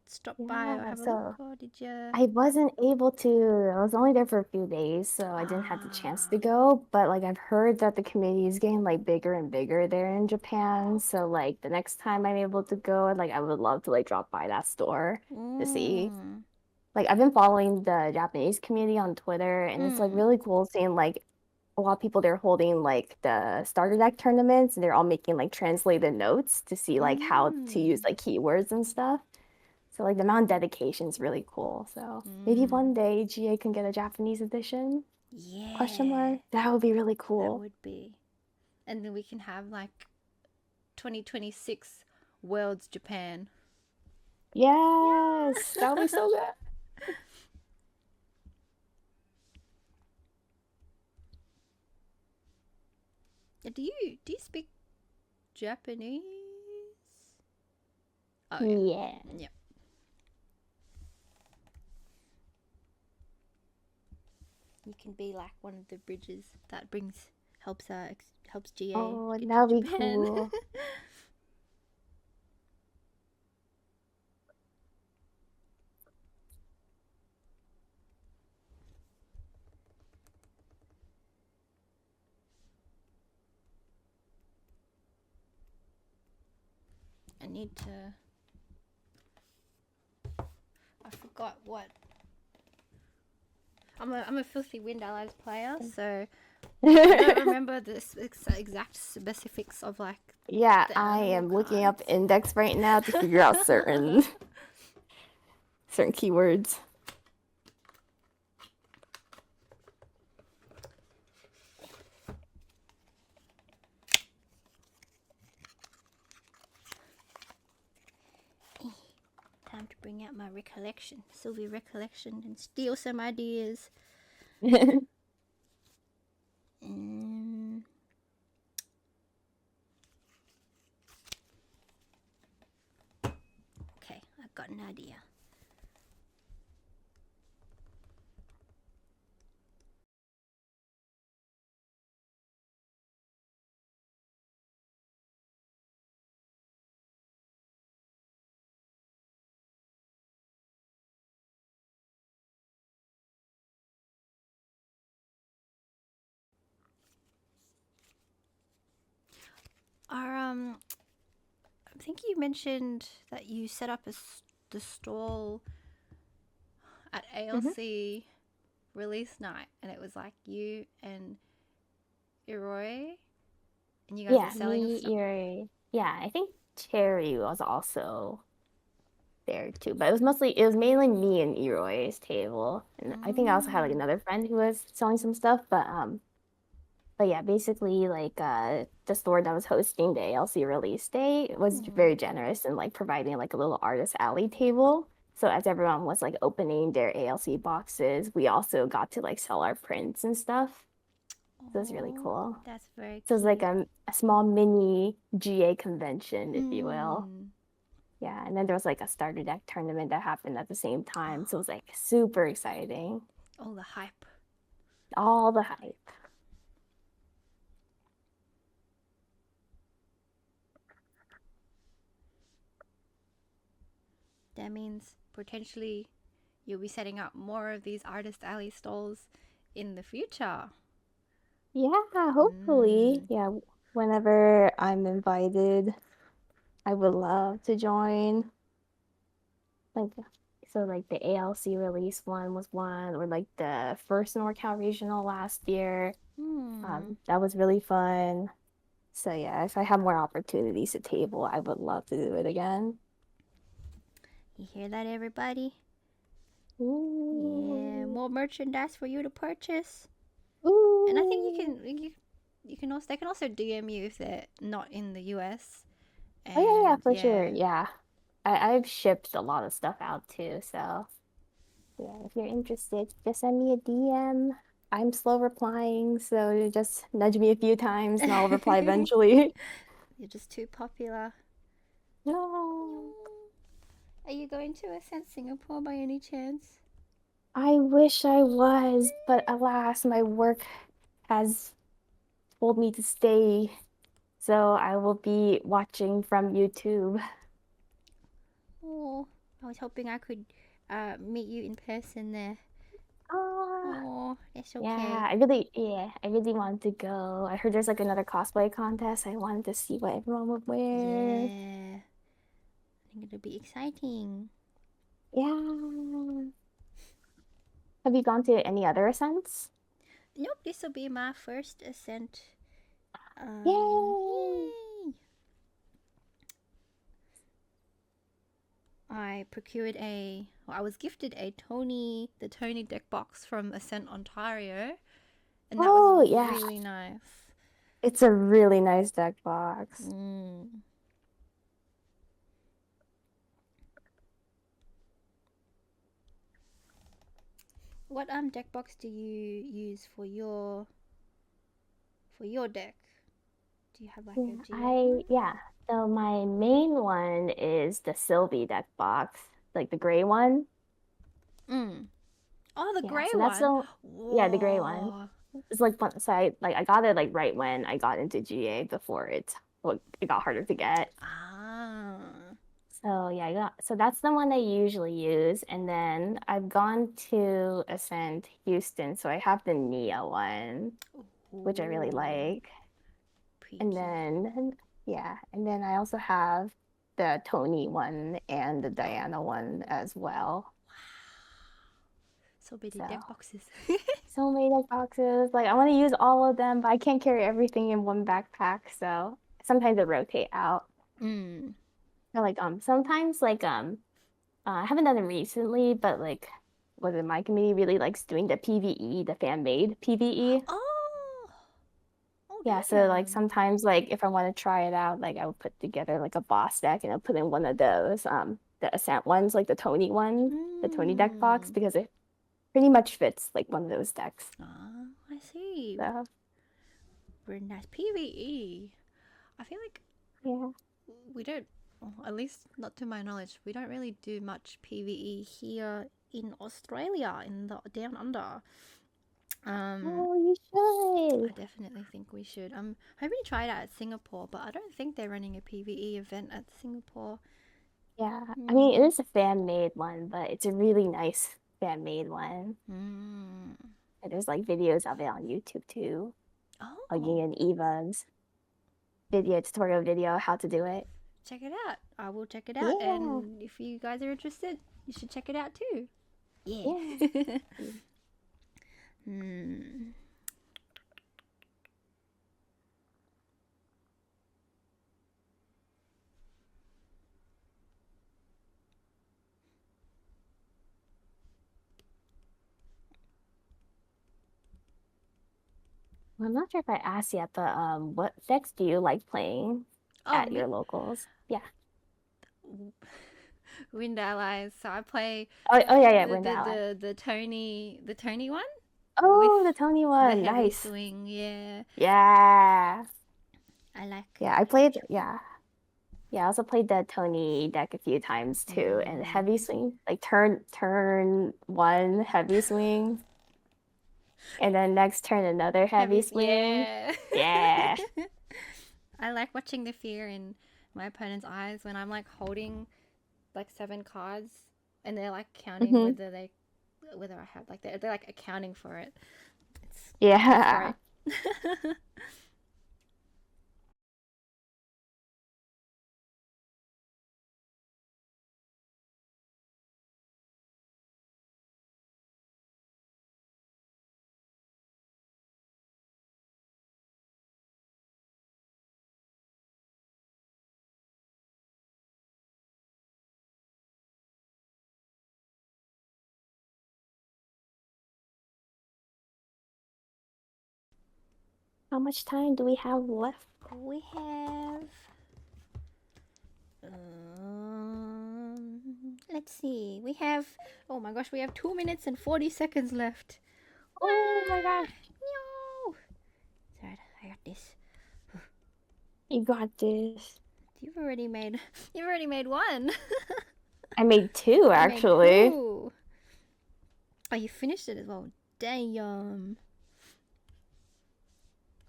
stop by or Yeah, have a look, so or did you? I wasn't able to. I was only there for a few days, so I didn't have the chance Ah, to go. But like I've heard that the community is getting like bigger and bigger there in Japan. So like the next time I'm able to go, like I would love to like drop by that store to see. mm, Like I've been following the Japanese community on Twitter, and it's like mm, really cool seeing like a lot of people they're holding like the starter deck tournaments, and they're all making like translated notes to see like how to use mm, like keywords and stuff. So like the amount of dedication is really cool. So maybe mm. one day GA can get a Japanese edition? Question Yeah, mark. That would be really that cool. would be. And then we can have like 2026 Worlds Japan. Yes, that would be Yeah. so good. Do you speak Japanese? Oh yeah. Yeah. Yeah. You can be like one of the bridges that helps GA Oh, get to that would be Japan. cool. I need to. I forgot what. I'm a filthy Wind Allies player, so I don't remember the exact specifics of like Yeah, the I animal am looking up cards. index right now to figure out certain keywords. Time to bring out my recollection, Sylvia recollection, and steal some ideas. Mm. Nadia. Are I think you mentioned that you set up the stall at Mhm. ALC release night, and it was like you and Iroi, and you guys were Yeah, selling me, stuff. Yuri. Yeah, I think Cherry was also there too, but it was mainly me and Eroy's table, and I think I also had like Mm. another friend who was selling some stuff, but yeah, basically like the store that was hosting the ALC release day was Mm. very generous in like providing like a little artist alley table. So as everyone was like opening their ALC boxes, we also got to like sell our prints and stuff. So it was really Oh, cool. that's very So it was like cute. a small mini GA convention, if you will. Mm. Yeah, and then there was like a starter deck tournament that happened at the same time. So it was like super exciting. Oh, the hype. All the hype. That means potentially you'll be setting up more of these artist alley stalls in the future. Yeah, hopefully. Mm. Yeah, whenever I'm invited, I would love to join. Like, so like the ALC release one was one, or like the first NorCal regional last year. Hmm. That was really fun. So yeah, if I have more opportunities to table, I would love to do it again. You hear that, everybody? Yeah, Ooh. more merchandise for you to purchase. And I think Ooh. you can also they can also DM you if they're not in the US. Oh yeah, yeah, And for sure. yeah, Yeah. I've shipped a lot of stuff out too, so yeah, if you're interested, just send me a DM. I'm slow replying, so you just nudge me a few times and I'll reply eventually. you're just too popular. No. Are you going to Ascent Singapore by any chance? I wish I was, but alas, my work has told me to stay, so I will be watching from YouTube. Oh, I was hoping I could meet you in person there. Ah, Oh, that's okay. yeah, I really want to go. I heard there's like another cosplay contest. I wanted to see what everyone would wear. Yeah, I think it'll be exciting. Yeah. Have you gone to any other ascents? Nope, this will be my first Ascent. Yay! Yay! I procured I was gifted the Tony deck box from Ascent Ontario, and that was Oh, yeah. really nice. It's a really nice deck box. Mm. What deck box do you use for your deck? Do you have like a GA one? Yeah. So my main one is the Sylvie deck box, like the gray one. Mm. Oh, the Yeah, grey so one. yeah, the gray one. Whoa. It's like fun. So I got it like right when I got into GA before it got harder to get. Ah. So yeah, so that's the one I usually use. And then I've gone to Ascent Houston, so I have the Nia one, which I really Ooh. like. And Peaky. then yeah, and then I also have the Tony one and the Diana one as well. So many So deck boxes. so many deck boxes. Like I want to use all of them, but I can't carry everything in one backpack, so sometimes I rotate out. Mm. Or like sometimes like I haven't done it recently, but like was it my community really likes doing the PvE, the fan made PvE. Oh. Oh, Yeah, so like damn. sometimes like if I want to try it out, like I would put together like a boss deck and I'll put in one of those the Ascent ones, like the Tony one, the Tony deck box, Mm. because it pretty much fits like one of those decks. Ah, I see. So Very nice. PvE. I feel like yeah. we don't. at least not to my knowledge, we don't really do much PvE here in Australia, in the down under. Oh, you should. I definitely think we should. I'm hoping to try it out at Singapore, but I don't think they're running a PvE event at Singapore. Yeah, I mean, it Hmm. is a fan-made one, but it's a really nice fan-made one. Mm. And there's like videos of it on YouTube too. Like Oh, in Eva's video tutorial video how to do it. check it out. I will check it out. Yeah, And if you guys are interested, you should check it out too. Yeah. yeah. Hmm. Well, I'm not sure if I asked yet, but what decks do you like playing Oh, at your me? locals? Yeah. Wind Allies. So I play Oh yeah, yeah, the Winter the Ally. the the Tony one with Oh, the Tony the one. heavy Nice. swing. Yeah, Yeah. I like. Yeah, I played, yeah. Yeah, I also played the Tony deck a few times too. And heavy Mm. swing, like turn one heavy swing, and then next turn another heavy swing. Yeah. Yeah. I like watching the fear in my opponent's eyes when I'm like holding like 7 cards and they're like counting Hmm. whether I have like they're like accounting for it. It's Yeah. great. How much time do we have left? We have let's see. We have oh my gosh, we have 2 minutes and 40 seconds left. Oh my Wah! gosh. No. Sorry, I got this. You got this. You've already made you've already made one. I made two You made actually. two. Oh, you finished it as well. Damn.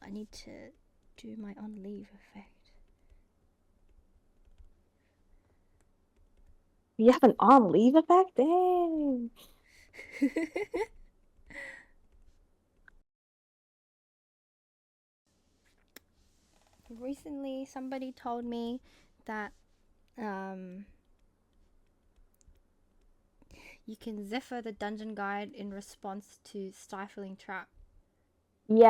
I need to do my on leave effect. You have an on leave effect? Dang. Recently, somebody told me that um, you can Zephyr the dungeon guide in response to stifling trap,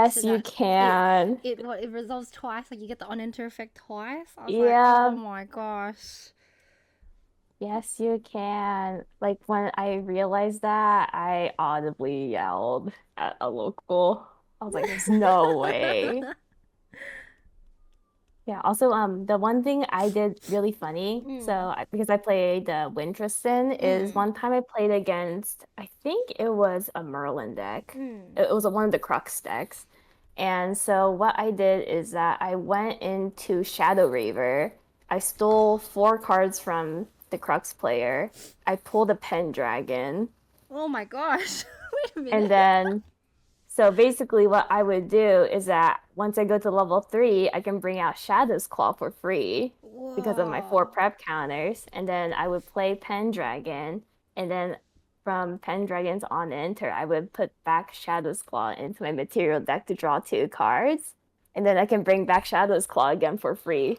so Yes, you that it can. it resolves twice. Like you get the on enter effect twice. I was like, oh Yeah. my gosh. Yes, you can. Like when I realized that, I audibly yelled at a local. I was like, there's no way. Yeah, also the one thing I did really funny, Mm, because I played Winterston, is mm, one time I played against, I think it was a Merlin deck. mm. It was one of the Crux decks. And so what I did is that I went into Shadow Raver. I stole 4 cards from the Crux player. I pulled a Pendragon, Oh my gosh. Wait a and minute. then so basically, what I would do is that once I go to level 3, I can bring out Shadow's Claw for free because of my 4 Whoa. prep counters. And then I would play Pendragon. And then from Pendragon's on enter, I would put back Shadow's Claw into my material deck to draw 2 cards. And then I can bring back Shadow's Claw again for free.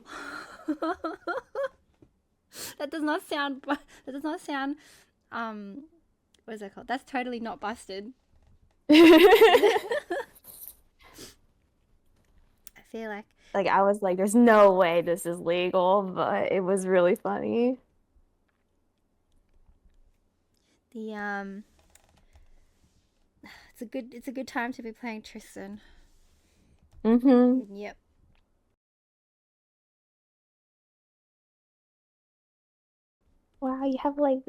That does not sound. That does not sound. Um, what is that called? That's totally not busted. I feel like Like I was like, there's no way this is legal, but it was really funny. the it's a good time to be playing Tristan. Mm-hmm. Yep. Wow, you have like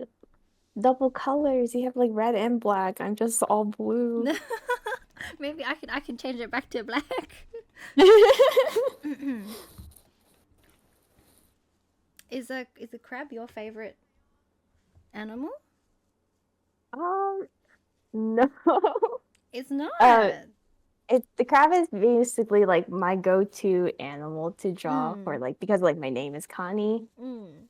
double colors. You have like red and black. I'm just all blue. Maybe I can change it back to black. Is is a crab your favorite animal? Um, no. It's not. Uh, the crab is basically like my go-to animal to draw for Mm. like because like my name is Kani. Mm.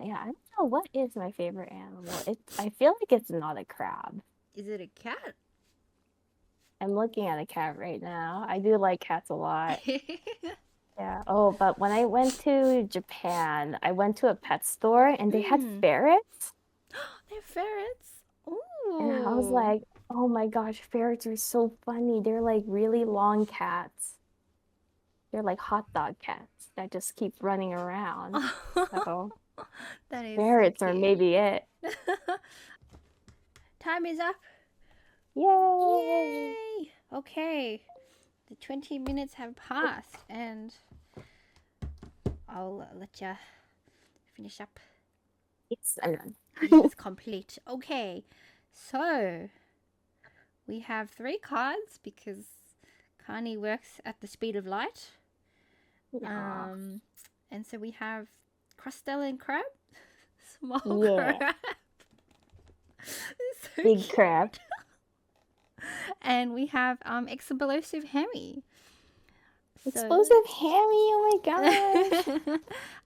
Yeah, I don't know what is my favorite animal. I feel like it's not a crab. Is it a cat? I'm looking at a cat right now. I do like cats a lot. Yeah. Oh, but when I went to Japan, I went to a pet store and they had Mm. ferrets. They're ferrets. And I was Ooh. like, oh my gosh, ferrets are so funny. They're like really long cats. They're like hot dog cats that just keep running around. So That is so ferrets are cute. maybe it. Time is up. Yay! Yay! Okay. The 20 minutes have passed and I'll let you finish up. Yes, I'm done. Yes, complete. Okay. So, we have 3 cards because Kani works at the speed of light. Yeah. And so we have Crustalline Crab, small Yeah. crab. So Big cute. crab. And we have Explosive Hemi. Explosive Hammy, oh my gosh.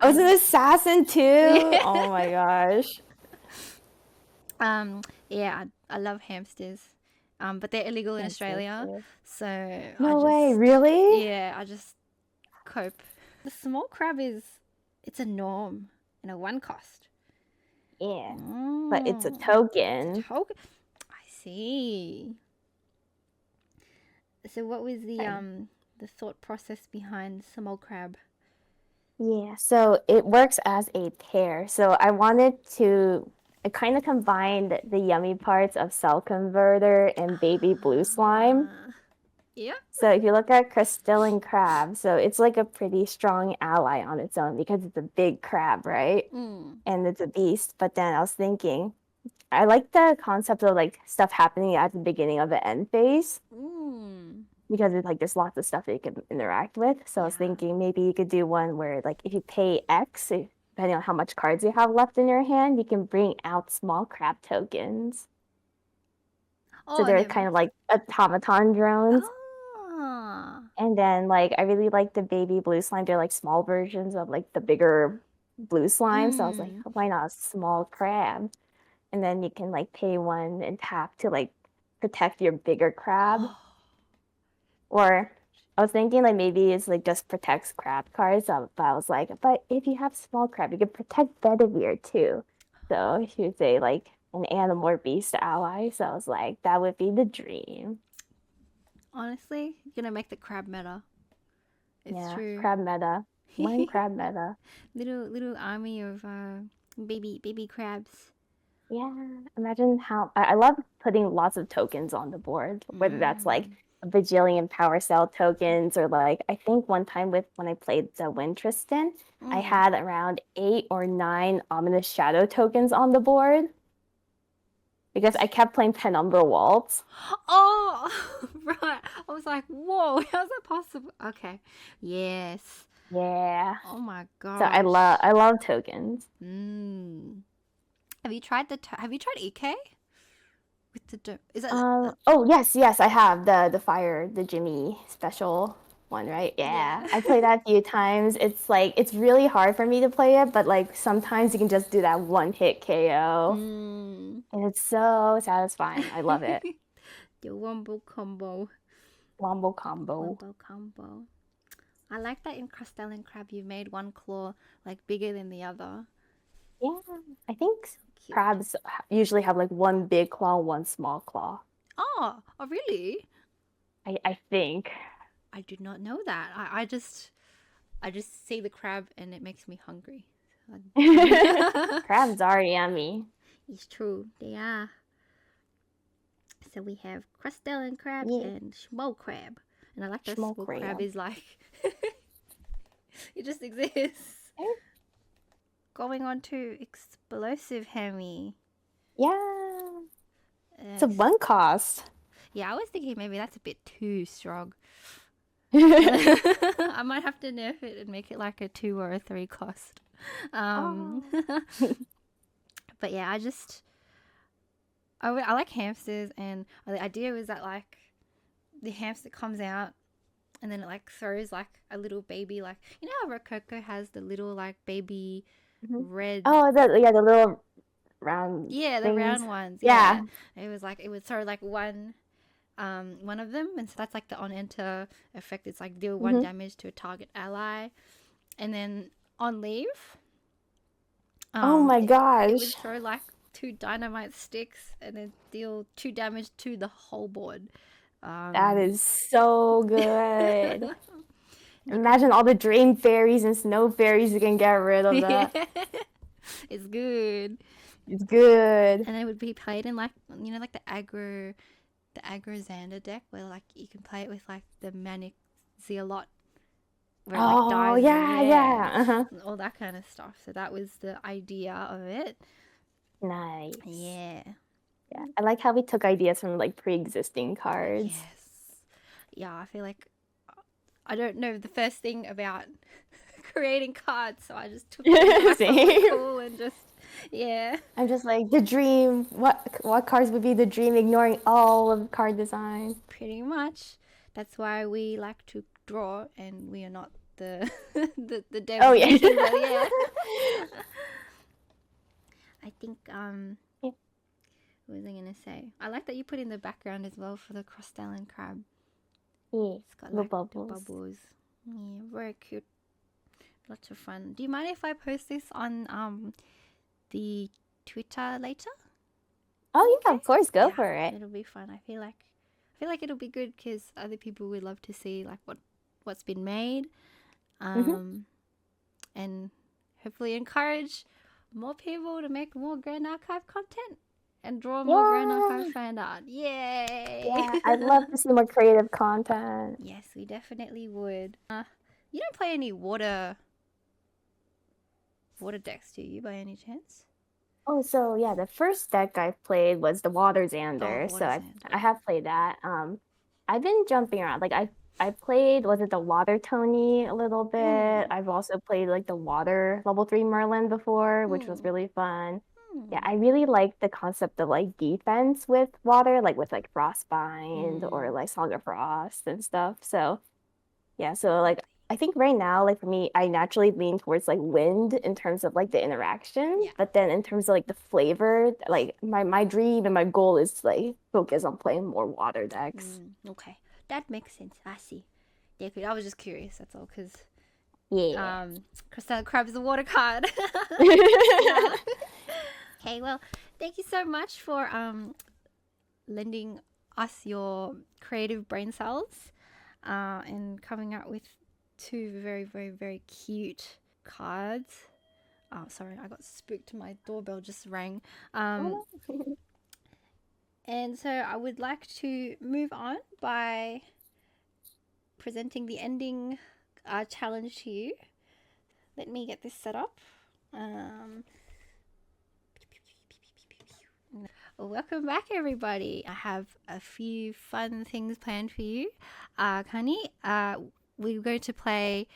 I was Um, an assassin too. yeah. Oh my gosh. Yeah, I love hamsters. But they're illegal in That's so Australia. cute. So No way, really? yeah, I just cope. The small crab it's a norm and a 1 cost. Yeah. But it's a Mm, token. token. I see. So what was the thought process behind small crab? Yeah, so it works as a pair. So I kind of combined the yummy parts of Cell Converter and Baby Blue Slime. Yeah. So if you look at Crystalline Crab, so it's like a pretty strong ally on its own because it's a big crab, right? Mm. And it's a beast. But then I was thinking, I like the concept of like stuff happening at the beginning of the end phase Mm. because it's like there's lots of stuff that you can interact with. So I was Yeah. thinking maybe you could do one where like if you pay X, depending on how much cards you have left in your hand, you can bring out small crab tokens. So Oh, and they're then kind of like automaton drones. ah. And then like I really like the baby blue slime. They're like small versions of like the bigger blue slime. So I was like, Mm. why not a small crab? And then you can like pay 1 and tap to like protect your bigger crab. Oh. Or I was thinking like maybe it's like just protects crab cards. But I was like, but if you have small crab, you can protect Bedivere too. So if you say like an animal or beast ally. So I was like, that would be the dream. Honestly, you're gonna make the crab meta. It's Yeah, true. crab meta. One crab meta. little army of baby crabs. Yeah, imagine how I love putting lots of tokens on the board, whether that's like Mm. a bajillion power cell tokens or like I think one time with when I played the Wind Tristan, I Mm. had around 8 or 9 ominous shadow tokens on the board because I kept playing Penumbra Waltz. Oh, right. I was like, whoa, how's that possible? Okay. Yes. Yeah. Oh my So gosh. I love tokens. Mm. Have you tried EK? With is that Oh yes, I have the Jimmy special one, right? Yeah. yeah. I played that a few times. It's like it's really hard for me to play it, but like sometimes you can just do that one hit KO. Mm. And it's so satisfying. I love it. The wombo combo. Wombo combo. Wombo combo. I like that in Crustalline Crab you made one claw like bigger than the other. Yeah. I think Cute. crabs usually have like one big claw, one small claw. Oh, really? I think. I did not know that. I just see the crab and it makes me hungry. Crabs are yummy. It's true, they are. So we have Crustalline Crab Yeah. and Small Crab. And I like that Small Small Crab crab. is like, it just exists. Going on to Explosive Hemi. Yeah. It's a Yes. 1 cost. Yeah, I was thinking maybe that's a bit too strong. I might have to nerf it and make it like a 2 or a 3 cost. um, Oh. but yeah, I like hamsters, and the idea was that like the hamster comes out and then it like throws like a little baby, like you know how Rococo has the little like baby Mhm. red. Oh, the little round Yeah, the things. round ones. Yeah, Yeah. it was like it would throw like one of them, and so that's like the on enter effect. It's like deal one Hmm. damage to a target ally, and then on leave, Oh my it would gosh. throw like two dynamite sticks and then deal two damage to the whole board. That Um, is so good. you could, Imagine all the dream fairies and snow fairies you can get rid of yeah, that. it's good. It's good. And it would be played in like like the aggro Xander deck where like you can play it with like the manic Zealot where it like Oh, dies them, yeah, yeah, yeah. Uh-huh. and all that kind of stuff. So that was the idea of it. Nice. Yeah. Yeah. I like how we took ideas from like pre-existing cards. Yes. Yeah, I feel like I don't know the first thing about creating cards, so I just took things that I thought were Same. cool and just yeah. I'm just like the dream. What cards would be the dream, ignoring all of card design? Pretty much. That's why we like to draw and we are not the the Oh devs yeah. machines, but yeah. I think Yeah. what was I gonna say? I like that you put in the background as well for the cross-styling crab. Yeah. It's got The like the bubbles. bubbles. Yeah, very cute. Lots of fun. Do you mind if I post this on the Twitter later? Oh yeah, Okay. of course, go Yeah, for it. it'll be fun. I feel like it'll be good because other people would love to see like what's been made, Hmm. and hopefully encourage more people to make more Grand Archive content and draw more Grand Yeah. Archive fan art. Yay! Yeah, I'd love to see more creative content. Yes, we definitely would. You don't play any water decks, do you, by any chance? Oh, so yeah, the first deck I played was the Water Oh, Xander. So water I sand. I have played that. I've been jumping around. Like I played, was it the Water Tony a little bit? Hmm. I've also played like the Water level 3 Merlin before, which was Hmm. really fun. Yeah, Hmm. I really like the concept of like defense with water, like with like Frostbind or Hmm. like Song of Frost and stuff. So yeah, so like I think right now, like for me, I naturally lean towards like wind in terms of like the interaction, Yeah. but then in terms of like the flavor, like my dream and my goal is to like focus on playing more water decks. Okay, that makes sense. I see. Yeah, I was just curious. That's all. Because Yeah. Crystal Crab is a water card. Yeah. Okay. Well, thank you so much for lending us your creative brain cells, and coming up with two very, very, very cute cards. Oh, sorry, I got spooked. My doorbell just rang. Um, Oh, no. and so I would like to move on by presenting the ending challenge to you. Let me get this set up. Welcome back, everybody. I have a few fun things planned for you. Kani, we're going to play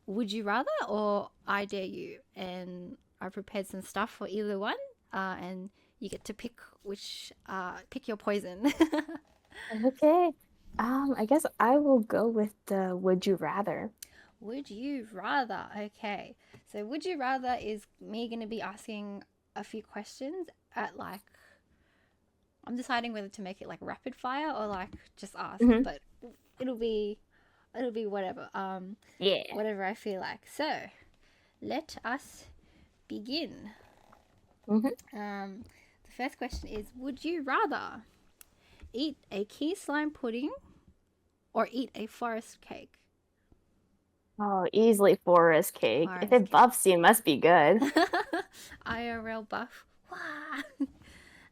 Would You Rather or I Dare You. And I prepared some stuff for either one. And you get to pick your poison. Okay. I guess I will go with the Would You Rather. Would you rather? Okay. So, would you rather is me going to be asking a few questions at like, I'm deciding whether to make it like rapid fire or like just ask, Hmm. but it'll be whatever. Yeah. Whatever I feel like. So, let us begin. Hmm. The first question is, would you rather eat a key slime pudding or eat a forest cake? Oh, easily forest cake. If Forest it cake. buffs you, it must be good. IRL buff. Wah!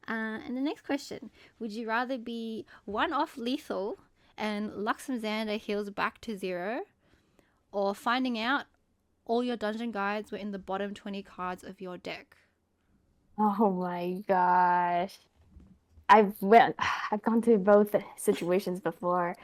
And the next question, would you rather be one off lethal and Luxemzander heals back to 0, or finding out all your dungeon guides were in the bottom 20 cards of your deck? Oh my gosh. I've gone through both situations before.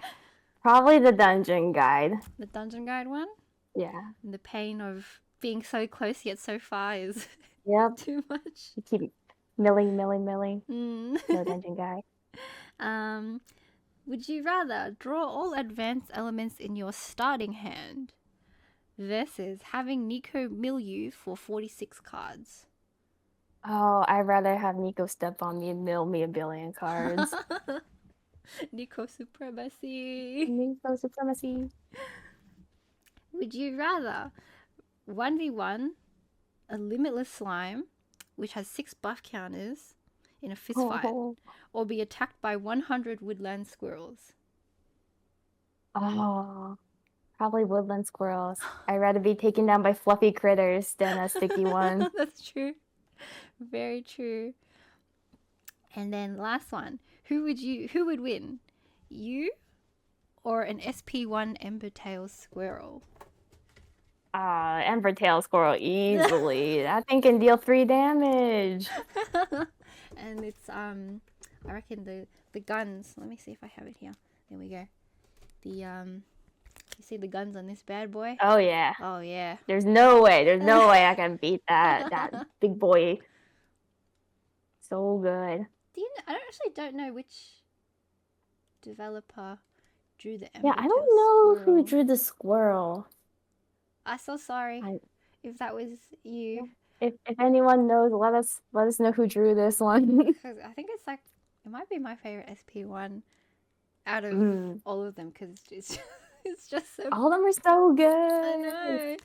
Probably the dungeon guide. The dungeon guide one? Yeah. And the pain of being so close yet so far is Yep. too much. You keep milling. Mm. No dungeon guy. Would you rather draw all advanced elements in your starting hand versus having Nico mill you for 46 cards? Oh, I'd rather have Nico step on me and mill me a billion cards. Nico supremacy. Nico supremacy. Would you rather 1v1 a limitless slime, which has 6 buff counters, in a fist fight, Oh, or be attacked by 100 woodland squirrels? oh, probably woodland squirrels. I'd rather be taken down by fluffy critters than a sticky one. That's true. Very true. And then last one. Who would win? You or an SP1 Embertail squirrel? Ember tail squirrel easily. That thing can deal 3 damage. And it's I reckon the guns. Let me see if I have it here. There we go. You see the guns on this bad boy? Oh yeah. Oh yeah. There's no way I can beat that big boy. So good. I don't know which developer drew the Yeah, I Embertail don't know who squirrel. drew the squirrel. I'm so sorry if that was you. If anyone knows, let us know who drew this one. Because I think it's like it might be my favorite SP1 out of all of them because it's just so. All of them are so good.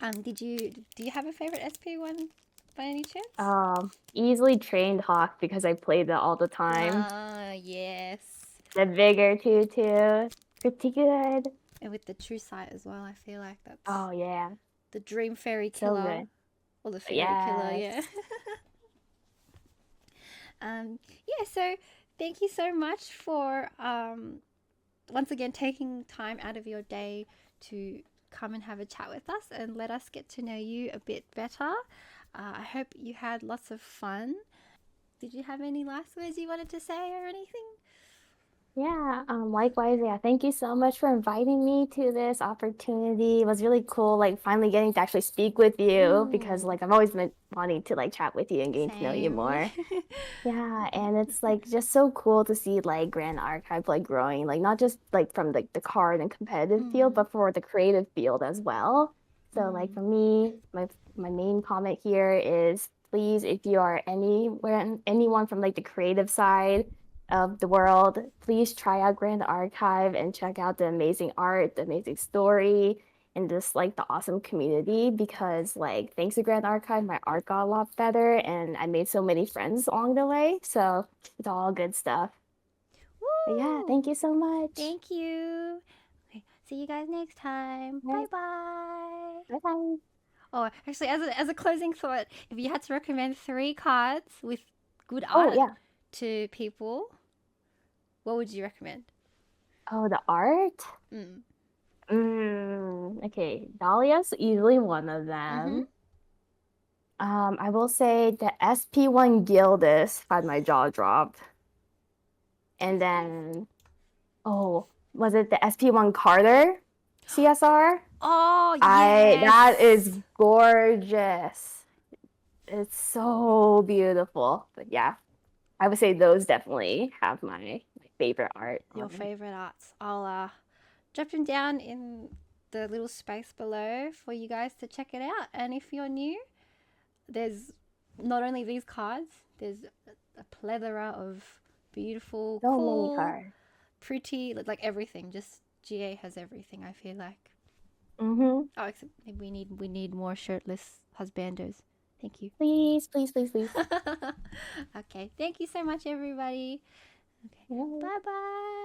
I know. Do you have a favorite SP1 by any chance? Easily trained Hawk because I played that all the time. Yes. The vigor too. Pretty good. And with the true sight as well, I feel like that's Oh yeah. the dream fairy So killer. good. Or the fairy killer, yeah. Yeah, so thank you so much for once again taking time out of your day to come and have a chat with us and let us get to know you a bit better. I hope you had lots of fun. Did you have any last words you wanted to say or anything? Yeah, likewise, yeah. Thank you so much for inviting me to this opportunity. It was really cool, like finally getting to actually speak with you because like I've always been wanting to like chat with you and getting to know you more. Yeah, and it's like just so cool to see like Grand Archive like growing, like not just like from like the card and competitive field, but for the creative field as well. So like for me, my main comment here is please, if you are anyone from like the creative side of the world, please try out Grand Archive and check out the amazing art, the amazing story, and just like the awesome community because like thanks to Grand Archive, my art got a lot better and I made so many friends along the way. So it's all good stuff. But yeah, thank you so much. Thank you. Okay, see you guys next time. Right. Bye-bye. Bye-bye. Oh, actually, as a closing thought, if you had to recommend 3 cards with good art to people, what would you recommend? Oh, the art? Okay, Dahlia's easily one of them. I will say the SP1 Gildas had my jaw dropped. And then, was it the SP1 Carter CSR? Oh, yes. That is gorgeous. It's so beautiful. But yeah, I would say those definitely have my favorite art. Your favorite arts. I'll drop them down in the little space below for you guys to check it out. And if you're new, there's not only these cards, there's a plethora of beautiful, cool, many cards. Pretty, like everything. Just GA has everything, I feel like. Oh, except maybe we need more shirtless husbandos. Thank you. Please. Okay, thank you so much, everybody. Okay, bye-bye.